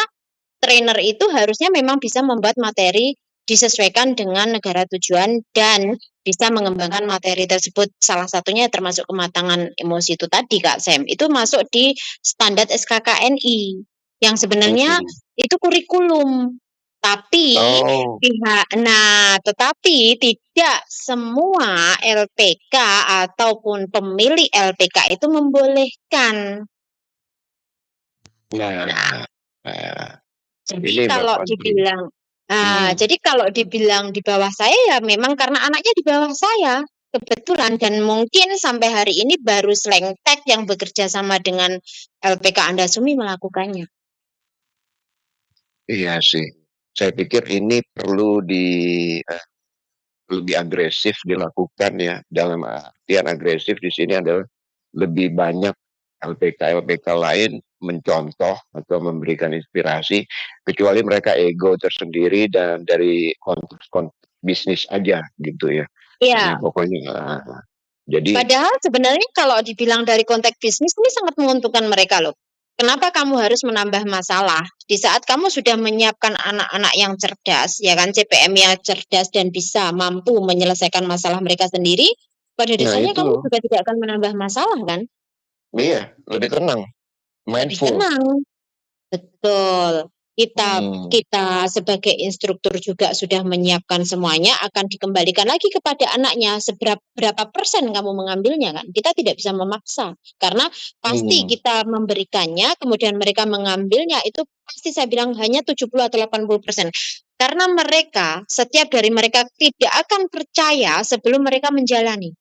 trainer itu harusnya memang bisa membuat materi disesuaikan dengan negara tujuan dan bisa mengembangkan materi tersebut. Salah satunya termasuk kematangan emosi itu tadi Kak Sem. Itu masuk di standar SKKNI yang sebenarnya itu kurikulum. Tapi tetapi tidak semua LPK ataupun pemilik LPK itu membolehkan. Jadi kalau dibilang jadi kalau dibilang di bawah saya ya memang karena anaknya di bawah saya kebetulan dan mungkin sampai hari ini baru Slengtek yang bekerja sama dengan LPK Andasumi melakukannya. Iya sih. Saya pikir ini perlu lebih agresif dilakukan ya. Dalam artian agresif di sini adalah lebih banyak LPK lain mencontoh atau memberikan inspirasi, kecuali mereka ego tersendiri dan dari konteks bisnis aja gitu ya. Iya. Pokoknya jadi. Padahal sebenarnya kalau dibilang dari konteks bisnis ini sangat menguntungkan mereka loh. Kenapa kamu harus menambah masalah? Di saat kamu sudah menyiapkan anak-anak yang cerdas, ya kan CPM-nya cerdas dan bisa mampu menyelesaikan masalah mereka sendiri, pada dasarnya kamu juga tidak akan menambah masalah kan? Iya, lebih tenang. Mindful. Lebih tenang. Betul. kita kita sebagai instruktur juga sudah menyiapkan semuanya, akan dikembalikan lagi kepada anaknya berapa persen kamu mengambilnya kan. Kita tidak bisa memaksa karena pasti kita memberikannya, kemudian mereka mengambilnya itu pasti saya bilang hanya 70 atau 80%. Karena mereka, setiap dari mereka tidak akan percaya sebelum mereka menjalani.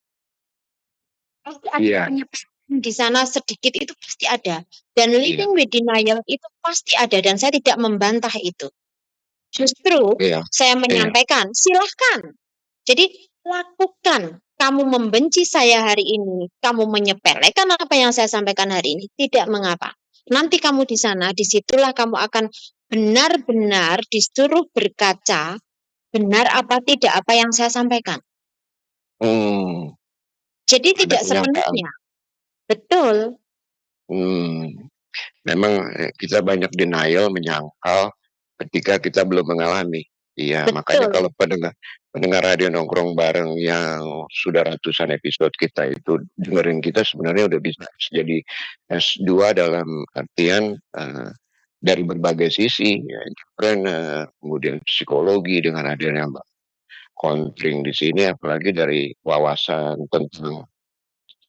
Pasti ada penyesalan di sana sedikit itu pasti ada. Dan living with denial itu pasti ada dan saya tidak membantah itu. Justru saya menyampaikan, silahkan. Jadi lakukan. Kamu membenci saya hari ini, kamu menyepelekan apa yang saya sampaikan hari ini, tidak mengapa. Nanti kamu di sana, disitulah kamu akan benar-benar disuruh berkaca, benar apa tidak apa yang saya sampaikan. Jadi tidak sepenuhnya. Betul. Memang kita banyak denial, menyangkal ketika kita belum mengalami. Iya, makanya kalau pendengar radio nongkrong bareng yang sudah ratusan episode kita itu dengerin kita sebenarnya udah bisa jadi S2 dalam artian dari berbagai sisi, ya, kemudian psikologi dengan adanya Mbak Kontring di sini, apalagi dari wawasan tentang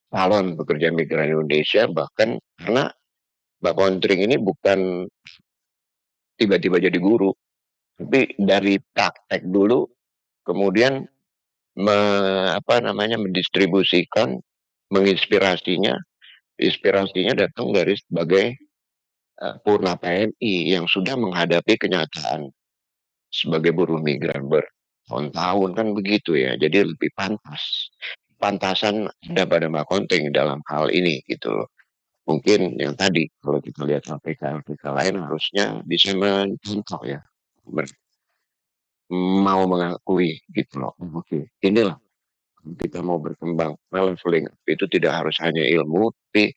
calon pekerja migran Indonesia, bahkan karena Mbak Kontring ini bukan tiba-tiba jadi guru, tapi dari praktek dulu, kemudian mendistribusikan, menginspirasinya, inspirasinya datang dari sebagai Purna PMI yang sudah menghadapi kenyataan sebagai buruh migran bertahun-tahun kan begitu ya, jadi lebih pantasan ada pada Mbak Kontring dalam hal ini gitu loh. Mungkin yang tadi kalau kita lihat LPK lain harusnya bisa mencontoh ya, mau mengakui gitu loh. Oke, inilah kita mau berkembang, leveling itu tidak harus hanya ilmu, tapi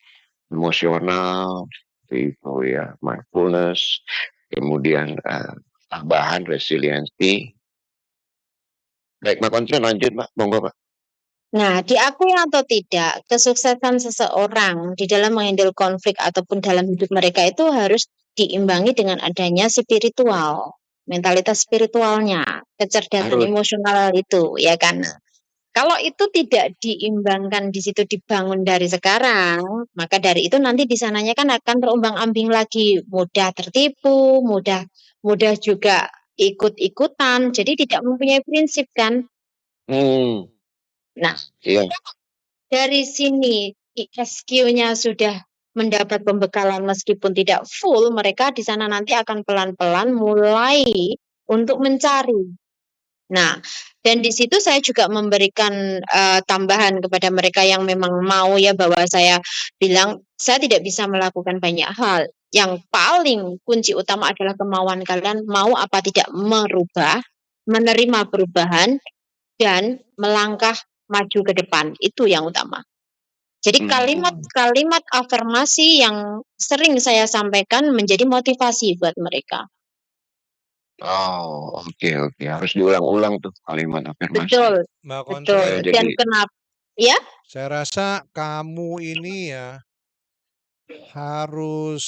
emosional, itu ya, mindfulness, kemudian tambahan resiliensi. Baik, Mbak Kontring lanjut, Mbak, monggo, Pak. Nah, diakui atau tidak, kesuksesan seseorang di dalam menghandle konflik ataupun dalam hidup mereka itu harus diimbangi dengan adanya spiritual, mentalitas spiritualnya, kecerdasan emosional itu, ya kan? Kalau itu tidak diimbangkan di situ, dibangun dari sekarang, maka dari itu nanti di sananya kan akan terombang-ambing lagi, mudah tertipu, mudah juga ikut-ikutan, jadi tidak mempunyai prinsip kan? Nah, dari sini ISQ-nya sudah mendapat pembekalan meskipun tidak full, mereka di sana nanti akan pelan-pelan mulai untuk mencari. Nah, dan di situ saya juga memberikan tambahan kepada mereka yang memang mau ya, bahwa saya bilang saya tidak bisa melakukan banyak hal. Yang paling kunci utama adalah kemauan kalian mau apa tidak merubah, menerima perubahan, dan melangkah maju ke depan. Itu yang utama. Jadi kalimat-kalimat afirmasi yang sering saya sampaikan menjadi motivasi buat mereka. Oh, oke. Harus diulang-ulang tuh kalimat afirmasi. Betul. Mbak Kontring. Dan kenapa? Ya? Saya rasa kamu ini ya harus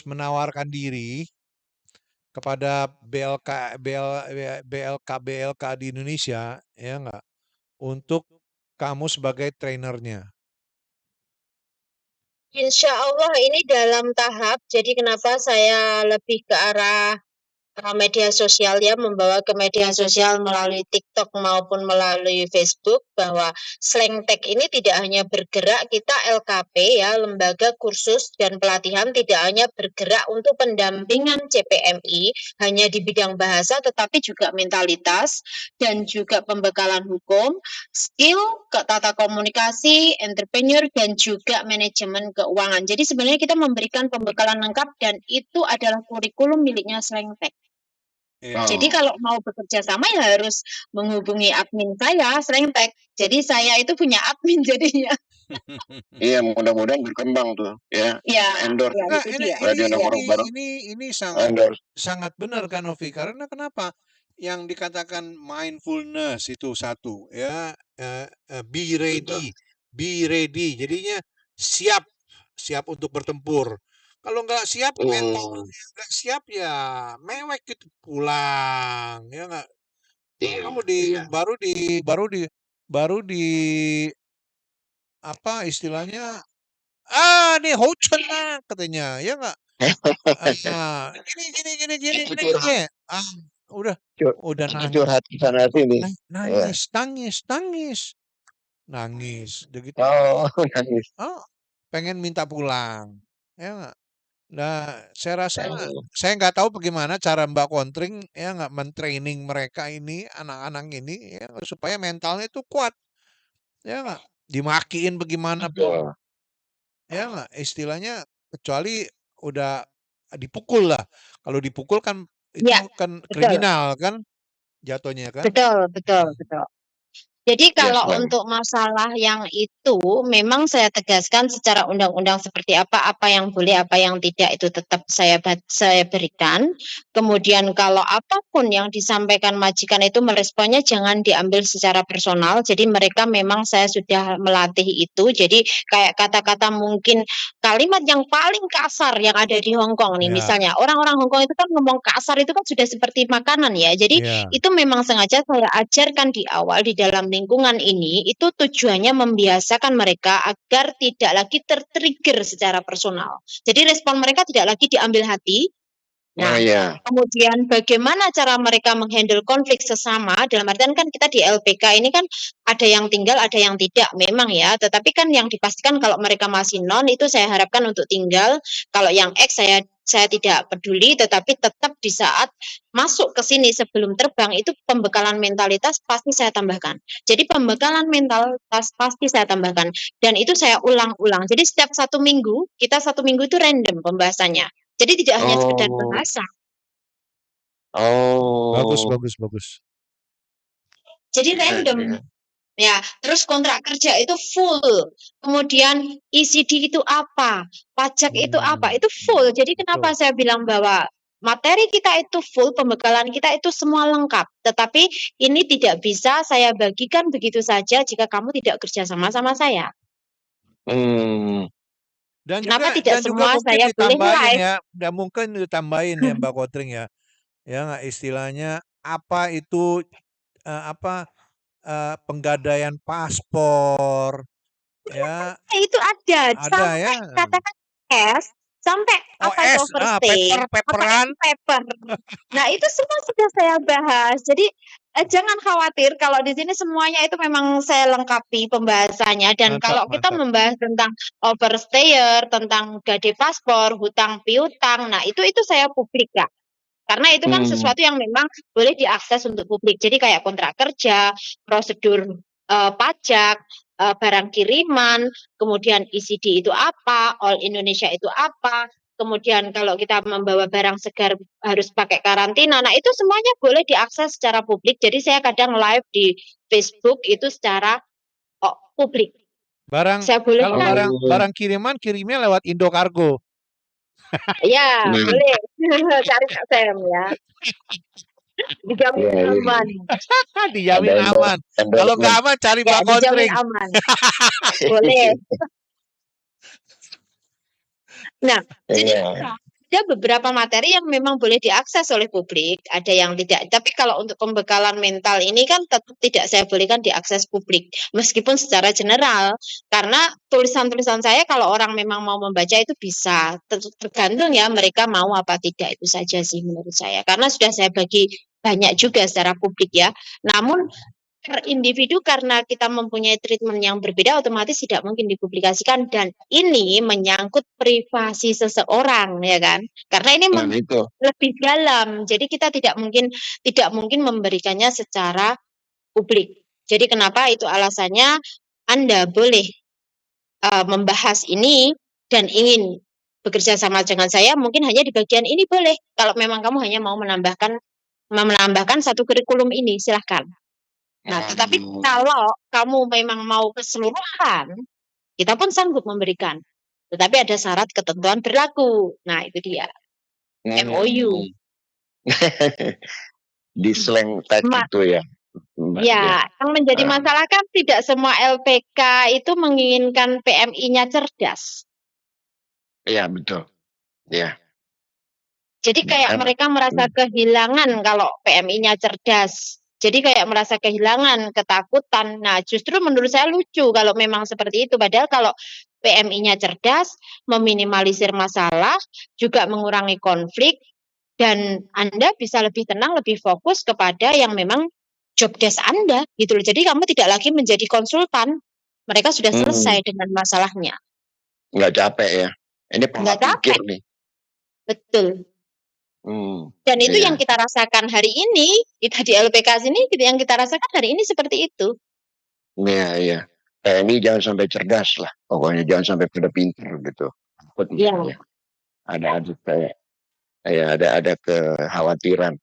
menawarkan diri kepada BLK di Indonesia, ya enggak, untuk kamu sebagai trainernya. Insya Allah ini dalam tahap, jadi kenapa saya lebih ke arah media sosial ya, membawa ke media sosial melalui TikTok maupun melalui Facebook, bahwa Slang Tech ini tidak hanya bergerak, kita LKP ya, Lembaga Kursus dan Pelatihan, tidak hanya bergerak untuk pendampingan CPMI hanya di bidang bahasa, tetapi juga mentalitas dan juga pembekalan hukum, skill, tata komunikasi, entrepreneur, dan juga manajemen keuangan. Jadi sebenarnya kita memberikan pembekalan lengkap dan itu adalah kurikulum miliknya Slang Tech. Jadi kalau mau bekerja sama ya harus menghubungi admin saya, Slang Tech. Jadi saya itu punya admin jadinya. Iya, mudah-mudahan berkembang tuh ya. Endorse. Ini sangat benar kan Novi, karena kenapa? Yang dikatakan mindfulness itu satu ya, be ready, jadinya siap untuk bertempur. Kalau nggak siap, mentalnya Oh, nggak siap ya mewek gitu pulang, ya nggak? Kalau iya, kamu iya. baru di apa istilahnya, nih Houchen lah katanya, ya nggak? Itu Gini. Ah, udah cur- udah itu nangis, curhat ke sana sini. Ya. nangis, udah gitu. Oh, nangis. Oh, pengen minta pulang, ya nggak? Nah, saya rasa Oh, saya nggak tahu bagaimana cara Mbak Kontring ya nggak mentraining mereka ini, anak-anak ini ya supaya mentalnya itu kuat, ya nggak? Dimakiin bagaimana pun, betul. ya nggak? Istilahnya kecuali udah dipukul lah. Kalau dipukul kan itu Ya, kan betul. kriminal kan jatuhnya kan? Betul, betul, Hmm. betul. Jadi Yes, kalau bang. untuk masalah yang itu memang saya tegaskan secara undang-undang seperti apa yang boleh, apa yang tidak itu tetap saya berikan. Kemudian kalau apapun yang disampaikan majikan itu meresponnya jangan diambil secara personal. Jadi mereka memang saya sudah melatih itu. Jadi kayak kata-kata mungkin kalimat yang paling kasar yang ada di Hong Kong nih Ya, misalnya. Orang-orang Hong Kong itu kan ngomong kasar itu kan sudah seperti makanan ya. Jadi ya. itu memang sengaja saya ajarkan di awal di dalam lingkungan ini, itu tujuannya membiasakan mereka agar tidak lagi tertrigger secara personal. Jadi respon mereka tidak lagi diambil hati. Oh Nah, ya. kemudian bagaimana cara mereka menghandle konflik sesama, dalam artian kan kita di LPK ini kan ada yang tinggal, ada yang tidak memang ya, tetapi kan yang dipastikan kalau mereka masih non itu saya harapkan untuk tinggal, kalau yang X saya tidak peduli, tetapi tetap di saat masuk ke sini sebelum terbang itu pembekalan mentalitas pasti saya tambahkan. Jadi pembekalan mentalitas pasti saya tambahkan dan itu saya ulang-ulang. Jadi setiap 1 minggu kita 1 minggu itu random pembahasannya. Jadi tidak hanya sekedar Oh, bahasa. Bagus, oh. bagus, bagus. Jadi Iya, random. iya. Ya, terus kontrak kerja itu full. Kemudian ECD itu apa? Pajak itu apa? Itu full. Jadi kenapa Betul. saya bilang bahwa materi kita itu full, pembekalan kita itu semua lengkap. Tetapi ini tidak bisa saya bagikan begitu saja jika kamu tidak kerja sama sama saya. Hmm. Kenapa tidak semua Mungkin saya boleh ditambahin live? ya, dan mungkin ditambahin ya Mbak Kotring ya. Ya nggak istilahnya apa itu penggadaian paspor ya Itu ada ada ya. sampai katakan S, sampai Oh apa itu S, overstay, paperan. paper. Nah, itu semua sudah saya bahas. Jadi jangan khawatir kalau di sini semuanya itu memang saya lengkapi pembahasannya dan Mantap, kalau kita mantap. membahas tentang overstayer, tentang gade paspor, hutang piutang, nah itu saya publik ya. Karena itu kan sesuatu yang memang boleh diakses untuk publik. Jadi kayak kontrak kerja, prosedur pajak, barang kiriman, kemudian ECD itu apa, All Indonesia itu apa, kemudian kalau kita membawa barang segar harus pakai karantina. Nah, itu semuanya boleh diakses secara publik. Jadi saya kadang live di Facebook itu secara publik. Saya Kalau bolehkan. barang kiriman kirimnya lewat Indokargo. Ya, boleh. Cari Kak Sam ya. Dijamin aman. Dijamin aman. Kalau nggak aman cari Ya, Mbak dijamin Kontring. aman. Boleh. Nah, jadi ada beberapa materi yang memang boleh diakses oleh publik, ada yang tidak. Tapi kalau untuk pembekalan mental ini kan tetap tidak saya bolehkan diakses publik, meskipun secara general. Karena tulisan-tulisan saya kalau orang memang mau membaca itu bisa, tergantung ya mereka mau apa tidak itu saja sih menurut saya. Karena sudah saya bagi banyak juga secara publik ya. Namun per individu karena kita mempunyai treatment yang berbeda otomatis tidak mungkin dipublikasikan dan ini menyangkut privasi seseorang ya kan karena ini lebih dalam jadi kita tidak mungkin memberikannya secara publik jadi kenapa itu alasannya Anda boleh membahas ini dan ingin bekerja sama dengan saya mungkin hanya di bagian ini boleh kalau memang kamu hanya mau menambahkan satu kurikulum ini silahkan. Nah, tetapi kalau kamu memang mau keseluruhan, kita pun sanggup memberikan. Tetapi ada syarat ketentuan berlaku. Nah, itu dia. MOU. Di slang tag itu ya. Ya, yang menjadi masalah kan tidak semua LPK itu menginginkan PMI-nya cerdas. Iya, betul. Ya. Jadi kayak Karena mereka merasa kehilangan kalau PMI-nya cerdas. Jadi kayak merasa kehilangan, ketakutan. Nah, justru menurut saya lucu kalau memang seperti itu. Padahal kalau PMI-nya cerdas, meminimalisir masalah, juga mengurangi konflik, dan Anda bisa lebih tenang, lebih fokus kepada yang memang job desk Anda gitu loh. Jadi kamu tidak lagi menjadi konsultan. Mereka sudah selesai dengan masalahnya. nggak capek ya. Ini pola Nggak capek. pikir nih. Betul. Dan itu Iya. yang kita rasakan hari ini, kita di LPK sini, yang kita rasakan hari ini seperti itu. Iya, iya. TNI jangan sampai cerdas lah. Pokoknya jangan sampai pada pintar gitu. Takut Iya. ya. Ada kayak ada kekhawatiran.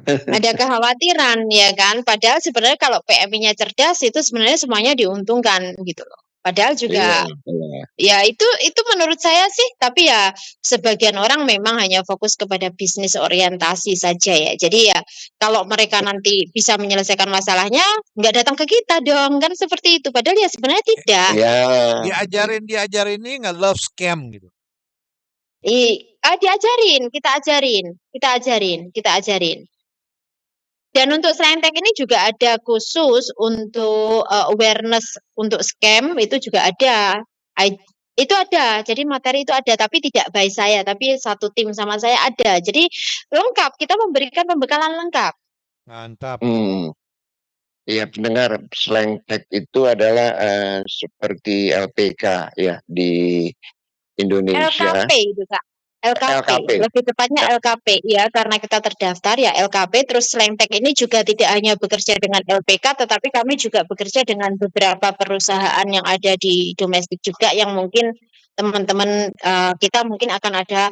Ada kekhawatiran ya kan. Padahal sebenarnya kalau PMI-nya cerdas itu sebenarnya semuanya diuntungkan gitu loh. Padahal juga ya itu menurut saya sih, tapi ya sebagian orang memang hanya fokus kepada bisnis orientasi saja ya. Jadi ya kalau mereka nanti bisa menyelesaikan masalahnya, nggak datang ke kita dong, kan seperti itu. Padahal ya sebenarnya tidak. Ya. Diajarin ini nggak love scam gitu. Diajarin, kita ajarin. Dan untuk Slantek ini juga ada khusus untuk awareness untuk scam, itu juga ada. Itu ada, jadi materi itu ada, tapi tidak by saya, tapi satu tim sama saya ada. Jadi lengkap, kita memberikan pembekalan lengkap. Mantap. Iya, pendengar, Slantek itu adalah seperti LPK ya di Indonesia. LKP itu Kak. LKP, lebih tepatnya LKP ya, karena kita terdaftar ya LKP. Terus Slantek ini juga tidak hanya bekerja dengan LPK, tetapi kami juga bekerja dengan beberapa perusahaan yang ada di domestik juga, yang mungkin teman-teman kita mungkin akan ada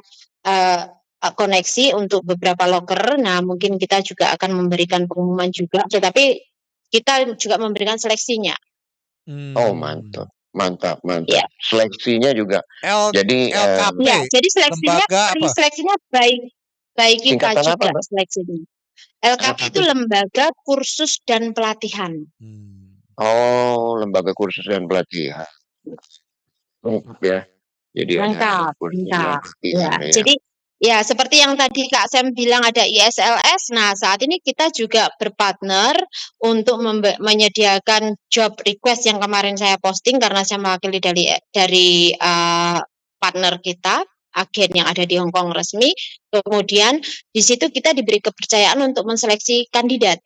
koneksi untuk beberapa loker. Nah, mungkin kita juga akan memberikan pengumuman juga, tetapi kita juga memberikan seleksinya. Oh, mantap. Ya. Seleksinya juga. Jadi LKP. Ya, jadi seleksinya baik kita juga seleksinya. LKP itu Lembaga Kursus dan Pelatihan. Oh, Lembaga Kursus dan Pelatihan. Lengkap ya. Jadi lengkap. Ya, jadi ya seperti yang tadi Kak Sam bilang ada ISLS. Nah, saat ini kita juga berpartner untuk menyediakan job request yang kemarin saya posting, karena saya mewakili dari partner kita, agen yang ada di Hong Kong resmi. Kemudian di situ kita diberi kepercayaan untuk menseleksi kandidat.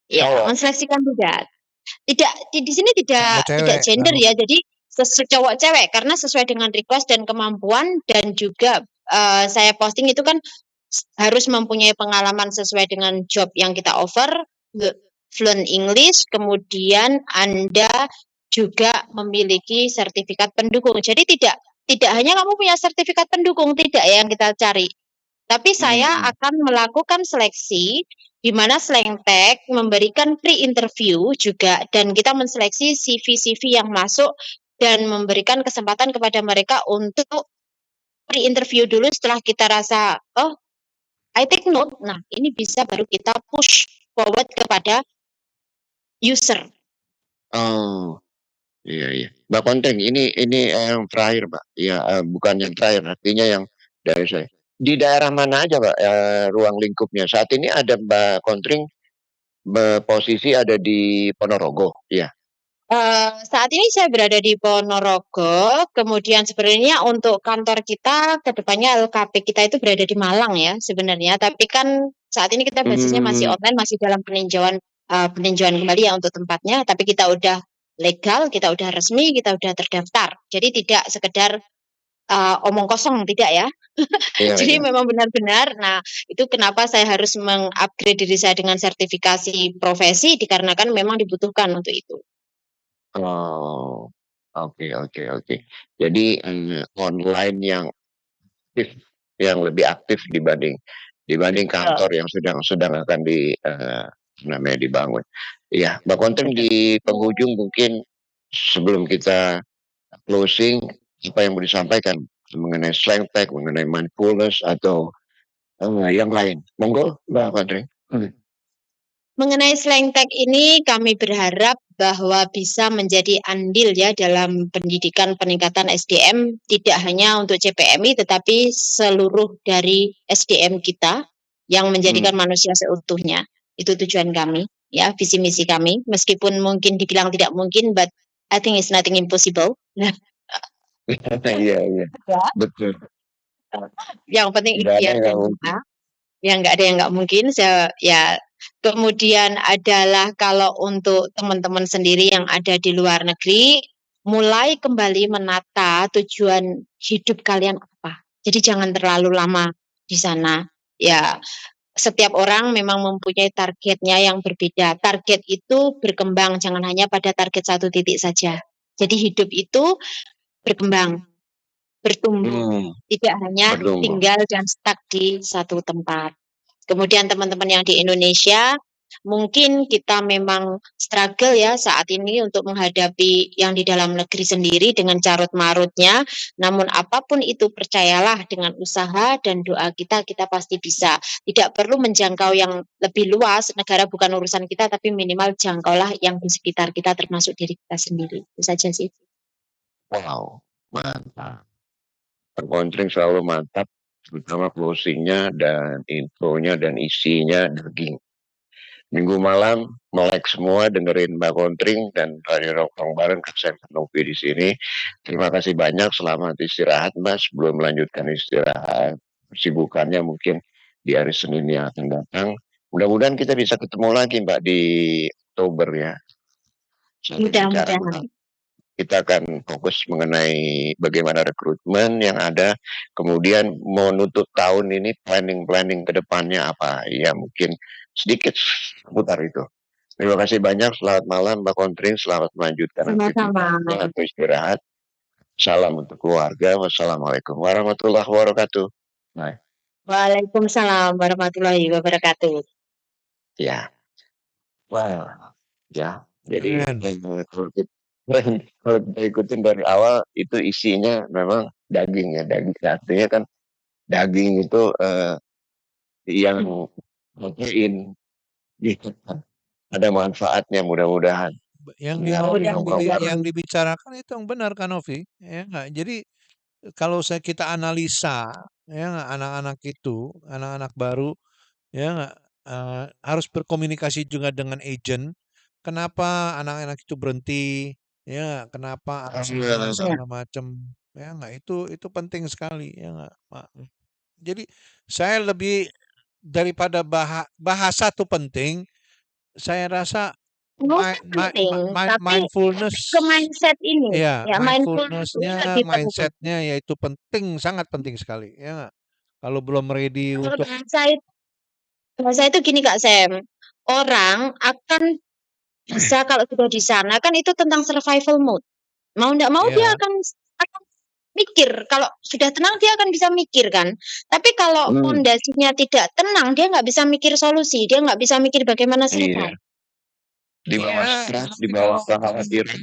Menseleksi kandidat. Tidak di sini tidak gender ya. Jadi cowok cewek, karena sesuai dengan request dan kemampuan, dan juga saya posting itu kan harus mempunyai pengalaman sesuai dengan job yang kita offer, fluent English, kemudian Anda juga memiliki sertifikat pendukung. Jadi tidak hanya kamu punya sertifikat pendukung, tidak ya yang kita cari. Tapi saya akan melakukan seleksi di mana Slantek memberikan pre-interview juga, dan kita menseleksi CV-CV yang masuk dan memberikan kesempatan kepada mereka untuk pre-interview dulu. Setelah kita rasa, oh, I take note, nah ini bisa baru kita push forward kepada user. Oh, iya. Mbak Konteng, ini yang terakhir, Mbak. Ya, bukan yang terakhir, artinya yang dari saya. Di daerah mana aja, Mbak, ruang lingkupnya? Saat ini ada Mbak Kontring posisi ada di Ponorogo, ya. Saat ini saya berada di Ponorogo, kemudian sebenarnya untuk kantor kita ke depannya LKP kita itu berada di Malang ya sebenarnya, tapi kan saat ini kita basisnya masih online, masih dalam peninjauan kembali ya untuk tempatnya, tapi kita udah legal, kita udah resmi, kita udah terdaftar. Jadi tidak sekedar omong kosong, tidak ya. Jadi memang benar-benar. Nah, itu kenapa saya harus mengupgrade diri saya dengan sertifikasi profesi, dikarenakan memang dibutuhkan untuk itu. Oh, oke. Jadi online yang lebih aktif dibanding kantor yang sedang akan dibangun. Iya, Mbak Konteng, di penghujung mungkin sebelum kita closing, apa yang mau disampaikan mengenai Slantek, mengenai mindfulness atau yang lain? Monggo, Mbak Konteng. mengenai Slengtek ini kami berharap bahwa bisa menjadi andil ya dalam pendidikan peningkatan SDM tidak hanya untuk CPMI tetapi seluruh dari SDM kita yang menjadikan manusia seutuhnya. Itu tujuan kami ya, visi misi kami. Meskipun mungkin dibilang tidak mungkin, but I think it's nothing impossible. Nah, Iya, iya. ya, Betul. yang penting Nggak ada ikhtiar yang dan nggak mungkin. doa. Yang nggak ada yang nggak mungkin. Ya, kemudian adalah kalau untuk teman-teman sendiri yang ada di luar negeri, mulai kembali menata tujuan hidup kalian apa. Jadi jangan terlalu lama di sana. Ya, setiap orang memang mempunyai targetnya yang berbeda. Target itu berkembang, jangan hanya pada target satu titik saja. Jadi hidup itu berkembang, bertumbuh, tidak hanya Bertumbuh. tinggal dan stuck di satu tempat. Kemudian teman-teman yang di Indonesia, mungkin kita memang struggle ya saat ini untuk menghadapi yang di dalam negeri sendiri dengan carut marutnya. Namun apapun itu percayalah dengan usaha dan doa kita pasti bisa. Tidak perlu menjangkau yang lebih luas, negara bukan urusan kita, tapi minimal jangkaulah yang di sekitar kita termasuk diri kita sendiri. Itu saja sih. Wow, mantap. Terkontring selalu mantap, terutama closingnya dan intronya dan isinya daging. Minggu malam melek semua dengerin Mbak Kontring dan Radio Nongkrong bareng saya Novi di sini. Terima kasih banyak, selamat istirahat Mas. Sebelum melanjutkan istirahat, kesibukannya mungkin di hari Senin yang akan datang. Mudah-mudahan kita bisa ketemu lagi Mbak di Oktober ya. Mudah-mudahan. Kita akan fokus mengenai bagaimana rekrutmen yang ada, kemudian menutup tahun ini planning ke depannya apa. Ya mungkin sedikit seputar itu. Terima kasih banyak, selamat malam Mbak Kontring, selamat melanjutkan aktivitas, selamat istirahat. Salam untuk keluarga, wassalamualaikum warahmatullahi wabarakatuh. Bye. Waalaikumsalam warahmatullahi wabarakatuh. Ya, well, ya, jadi kalau kita ikutin dari awal itu isinya memang daging ya, daging artinya kan daging itu yang protein gitu kan, ada manfaatnya mudah-mudahan. Yang dibicarakan itu yang benar kan Novi, ya nggak? Jadi kalau kita analisa ya nggak, anak-anak itu, anak-anak baru ya nggak, harus berkomunikasi juga dengan agent. Kenapa anak-anak itu berhenti? Ya, kenapa segala macam? Ya nggak, itu penting sekali ya nggak, Pak. Jadi saya lebih daripada bahasa itu penting, saya rasa mindfulness ke mindset ini. ya, Ya, mindfulness-nya, lebih penting. mindset-nya yaitu penting, sangat penting sekali ya nggak? Kalau belum ready Kalau untuk bahasa itu gini Kak Sam, orang akan bisa kalau sudah di sana kan itu tentang survival mode. Mau nggak mau dia akan mikir. Kalau sudah tenang dia akan bisa mikir kan. Tapi kalau fondasinya tidak tenang, dia nggak bisa mikir solusi, dia nggak bisa mikir bagaimana survive. Di bawah stres, di bawah kekhawatiran.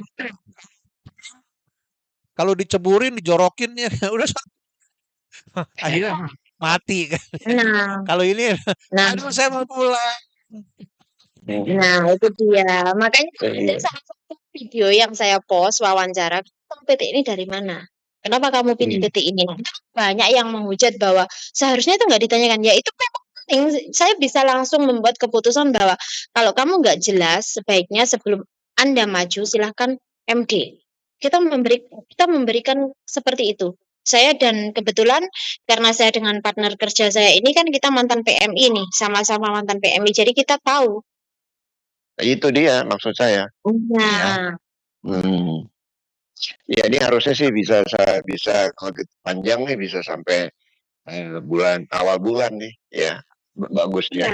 Kalau diceburin, dijorokin ya udah akhirnya mati kan. Nah, Kalau ini aduh saya mau pulang. Nah, itu dia. Makanya itu salah satu video yang saya post wawancara, kamu titik ini dari mana? Kenapa kamu pilih titik ini? Banyak yang menghujat bahwa seharusnya itu nggak ditanyakan. Ya itu memang penting. Saya bisa langsung membuat keputusan bahwa kalau kamu nggak jelas, sebaiknya sebelum Anda maju silahkan MD. Kita memberikan seperti itu. Saya dan kebetulan karena saya dengan partner kerja saya ini kan kita mantan PMI nih, sama-sama mantan PMI. Jadi kita tahu. Itu dia maksud saya. Nah, Ya ini harusnya sih bisa kalau panjang nih bisa sampai awal bulan nih ya, bagus ya.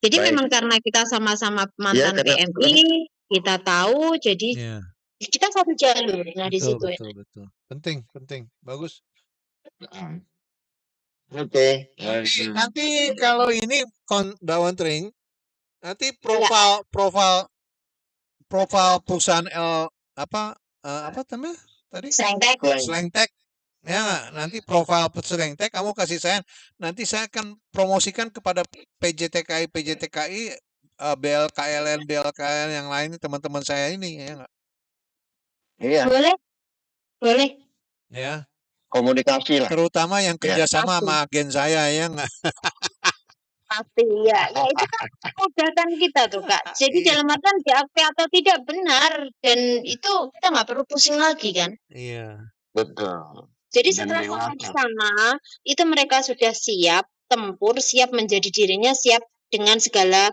Jadi memang karena kita sama-sama mantan PMI, kita tahu, jadi kita satu jalur. Nah di situ. Betul. Penting, bagus. Oke. Nanti kalau ini Mbak Kontring, nanti profil perusahaan apa namanya tadi? Slengtek. Ya, nanti profil Slengtek kamu kasih saya. Nanti saya akan promosikan kepada PJTKI BLKLN yang lain teman-teman saya ini ya nggak? Iya. Boleh. Ya. Komunikasi lah. Terutama yang Ya. kerjasama sama agen saya ya nggak? Pasti ya. Ya itu kan kemudahan kita tuh Kak. Jadi dalam artian diakui atau tidak benar dan itu kita nggak perlu pusing lagi kan. Iya. Betul. Jadi Dan setelah lewat sampai di sana, itu mereka sudah siap tempur, siap menjadi dirinya, siap dengan segala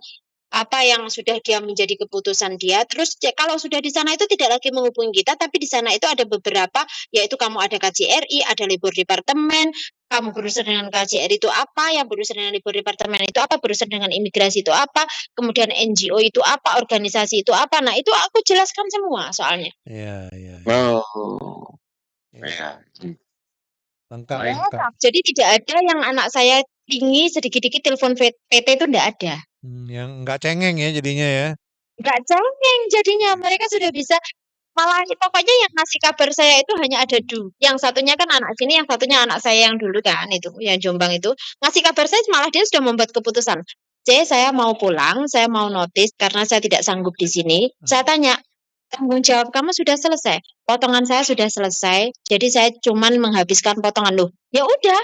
apa yang sudah dia menjadi keputusan dia. Terus kalau sudah di sana itu tidak lagi menghubungi kita, tapi di sana itu ada beberapa, yaitu kamu ada KJRI, ada Labor Departemen, kamu berurusan dengan KJRI itu apa, yang berurusan dengan Labor Departemen itu apa, berurusan dengan imigrasi itu apa, kemudian NGO itu apa, organisasi itu apa. Nah itu aku jelaskan semua soalnya. Iya, iya. Oh. Ya. Lengkap. Jadi tidak ada yang anak saya tinggi sedikit-dikit telepon PT itu enggak ada. Yang nggak cengeng ya jadinya ya. Nggak cengeng jadinya. Mereka sudah bisa, malah pokoknya yang ngasih kabar saya itu hanya ada yang satunya kan anak sini, yang satunya anak saya yang dulu kan itu, yang Jombang itu. Ngasih kabar saya malah dia sudah membuat keputusan. Saya mau pulang, saya mau notis karena saya tidak sanggup di sini. Saya tanya, tanggung jawab kamu sudah selesai, potongan saya sudah selesai, jadi saya cuman menghabiskan potongan loh. Ya udah.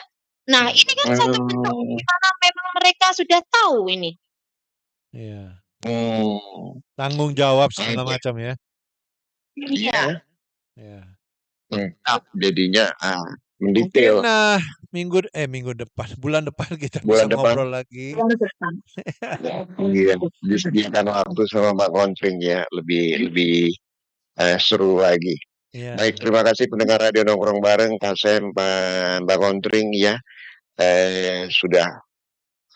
Nah ini kan satu bentuk gimana memang mereka sudah tahu ini. Iya. Tanggung jawab segala macam ya. Iya. Ya. Lengkap jadinya mendetail. Mungkin minggu depan, bulan depan kita Bulan bisa depan. ngobrol lagi. Iya, disediakan waktu sama Mbak Kontring ya, lebih seru lagi. Iya. Baik, terima kasih pendengar Radio Nongkrong Bareng, Kasem, Mbak Kontring ya, sudah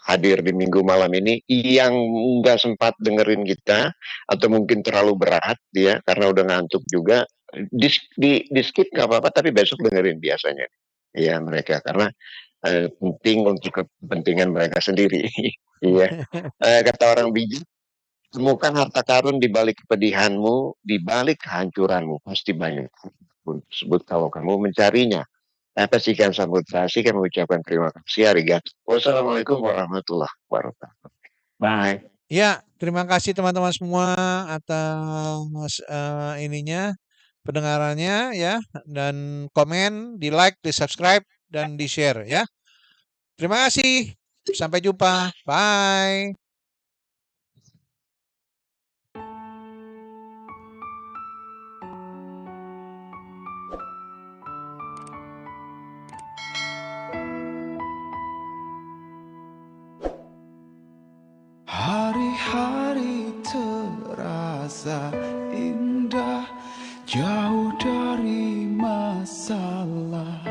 hadir di minggu malam ini. Yang nggak sempat dengerin kita atau mungkin terlalu berat ya, karena udah ngantuk juga, di skip nggak apa-apa, tapi besok dengerin biasanya. Ya mereka karena penting untuk kepentingan mereka sendiri. Iya. Kata orang bijak, temukan harta karun di balik kepedihanmu, di balik kehancuranmu. Pasti banyak sebut kalau kamu mencarinya. Pastikan sambut terasi, kami ucapkan terima kasih. Arigato. Wassalamualaikum warahmatullahi wabarakatuh. Bye. Ya, terima kasih teman-teman semua atas pendengarannya ya, dan komen, di like, di subscribe, dan di share ya. Terima kasih. Sampai jumpa. Bye. Hari-hari terasa indah, jauh dari masalah.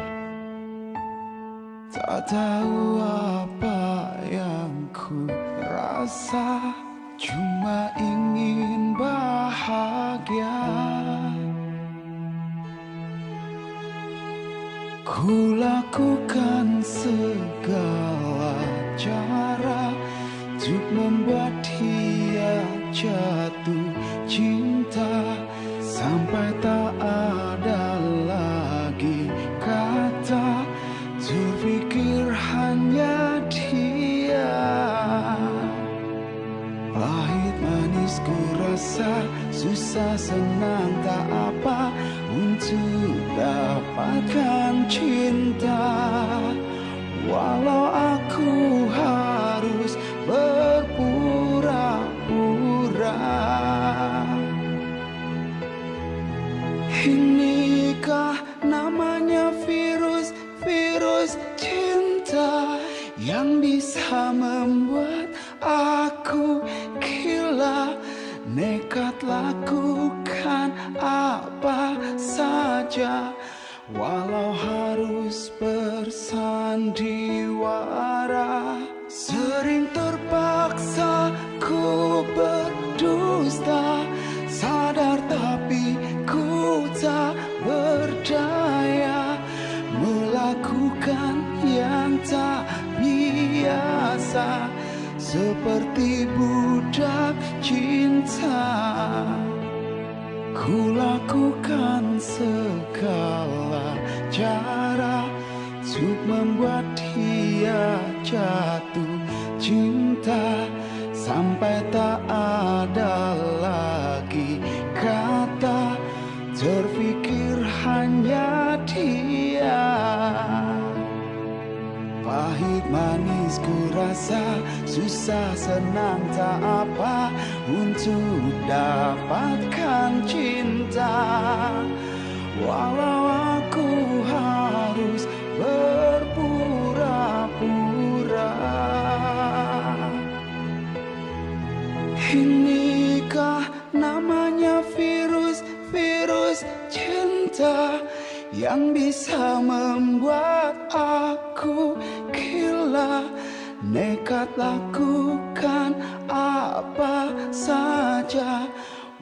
Tak tahu apa yang ku rasa, cuma ingin bahagia. Ku lakukan segala cara untuk membuat dia jatuh cinta, sampai tak ada lagi kata terpikir hanya dia. Pahit manis ku rasa, susah senang tak apa untuk dapatkan cinta. Walau aku harus berpura-pura. Inikah namanya virus cinta yang bisa membuat aku gila, nekat lakukan apa saja, walau harus bersandiwara. Sering terpaksa ku berdusta, sadar tapi ku tak berdaya, melakukan yang tak biasa, seperti budak cinta. Ku lakukan segala cara untuk membuat dia jatuh cinta, sampai tak ada lagi kata terfikir hanya dia. Pahit manis ku rasa, susah senang tak apa untuk dapatkan cinta. Walau aku harus berpura-pura. Inikah namanya virus cinta yang bisa membuat aku gila, nekat lakukan apa saja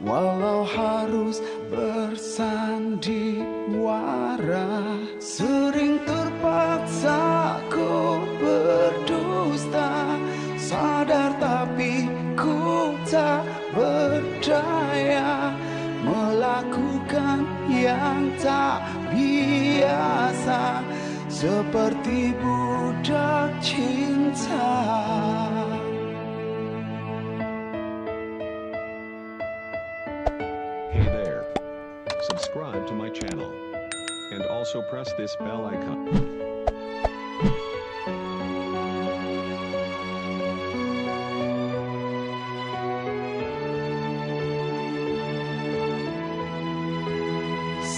walau harus bersandiwara. Sering terpaksa ku berdusta, sadar tapi ku tak berdaya melakukan yang tak biasa, seperti budak cinta. Hey there. Subscribe to my channel. And also press this bell icon.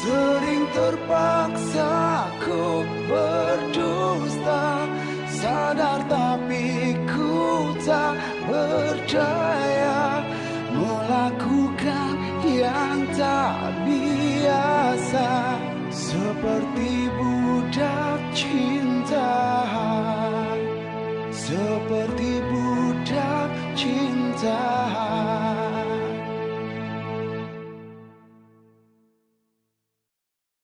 Sering terpaksa ku berdusta, sadar tapi ku tak berdaya melakukan yang tak biasa, seperti budak cinta, seperti budak cinta.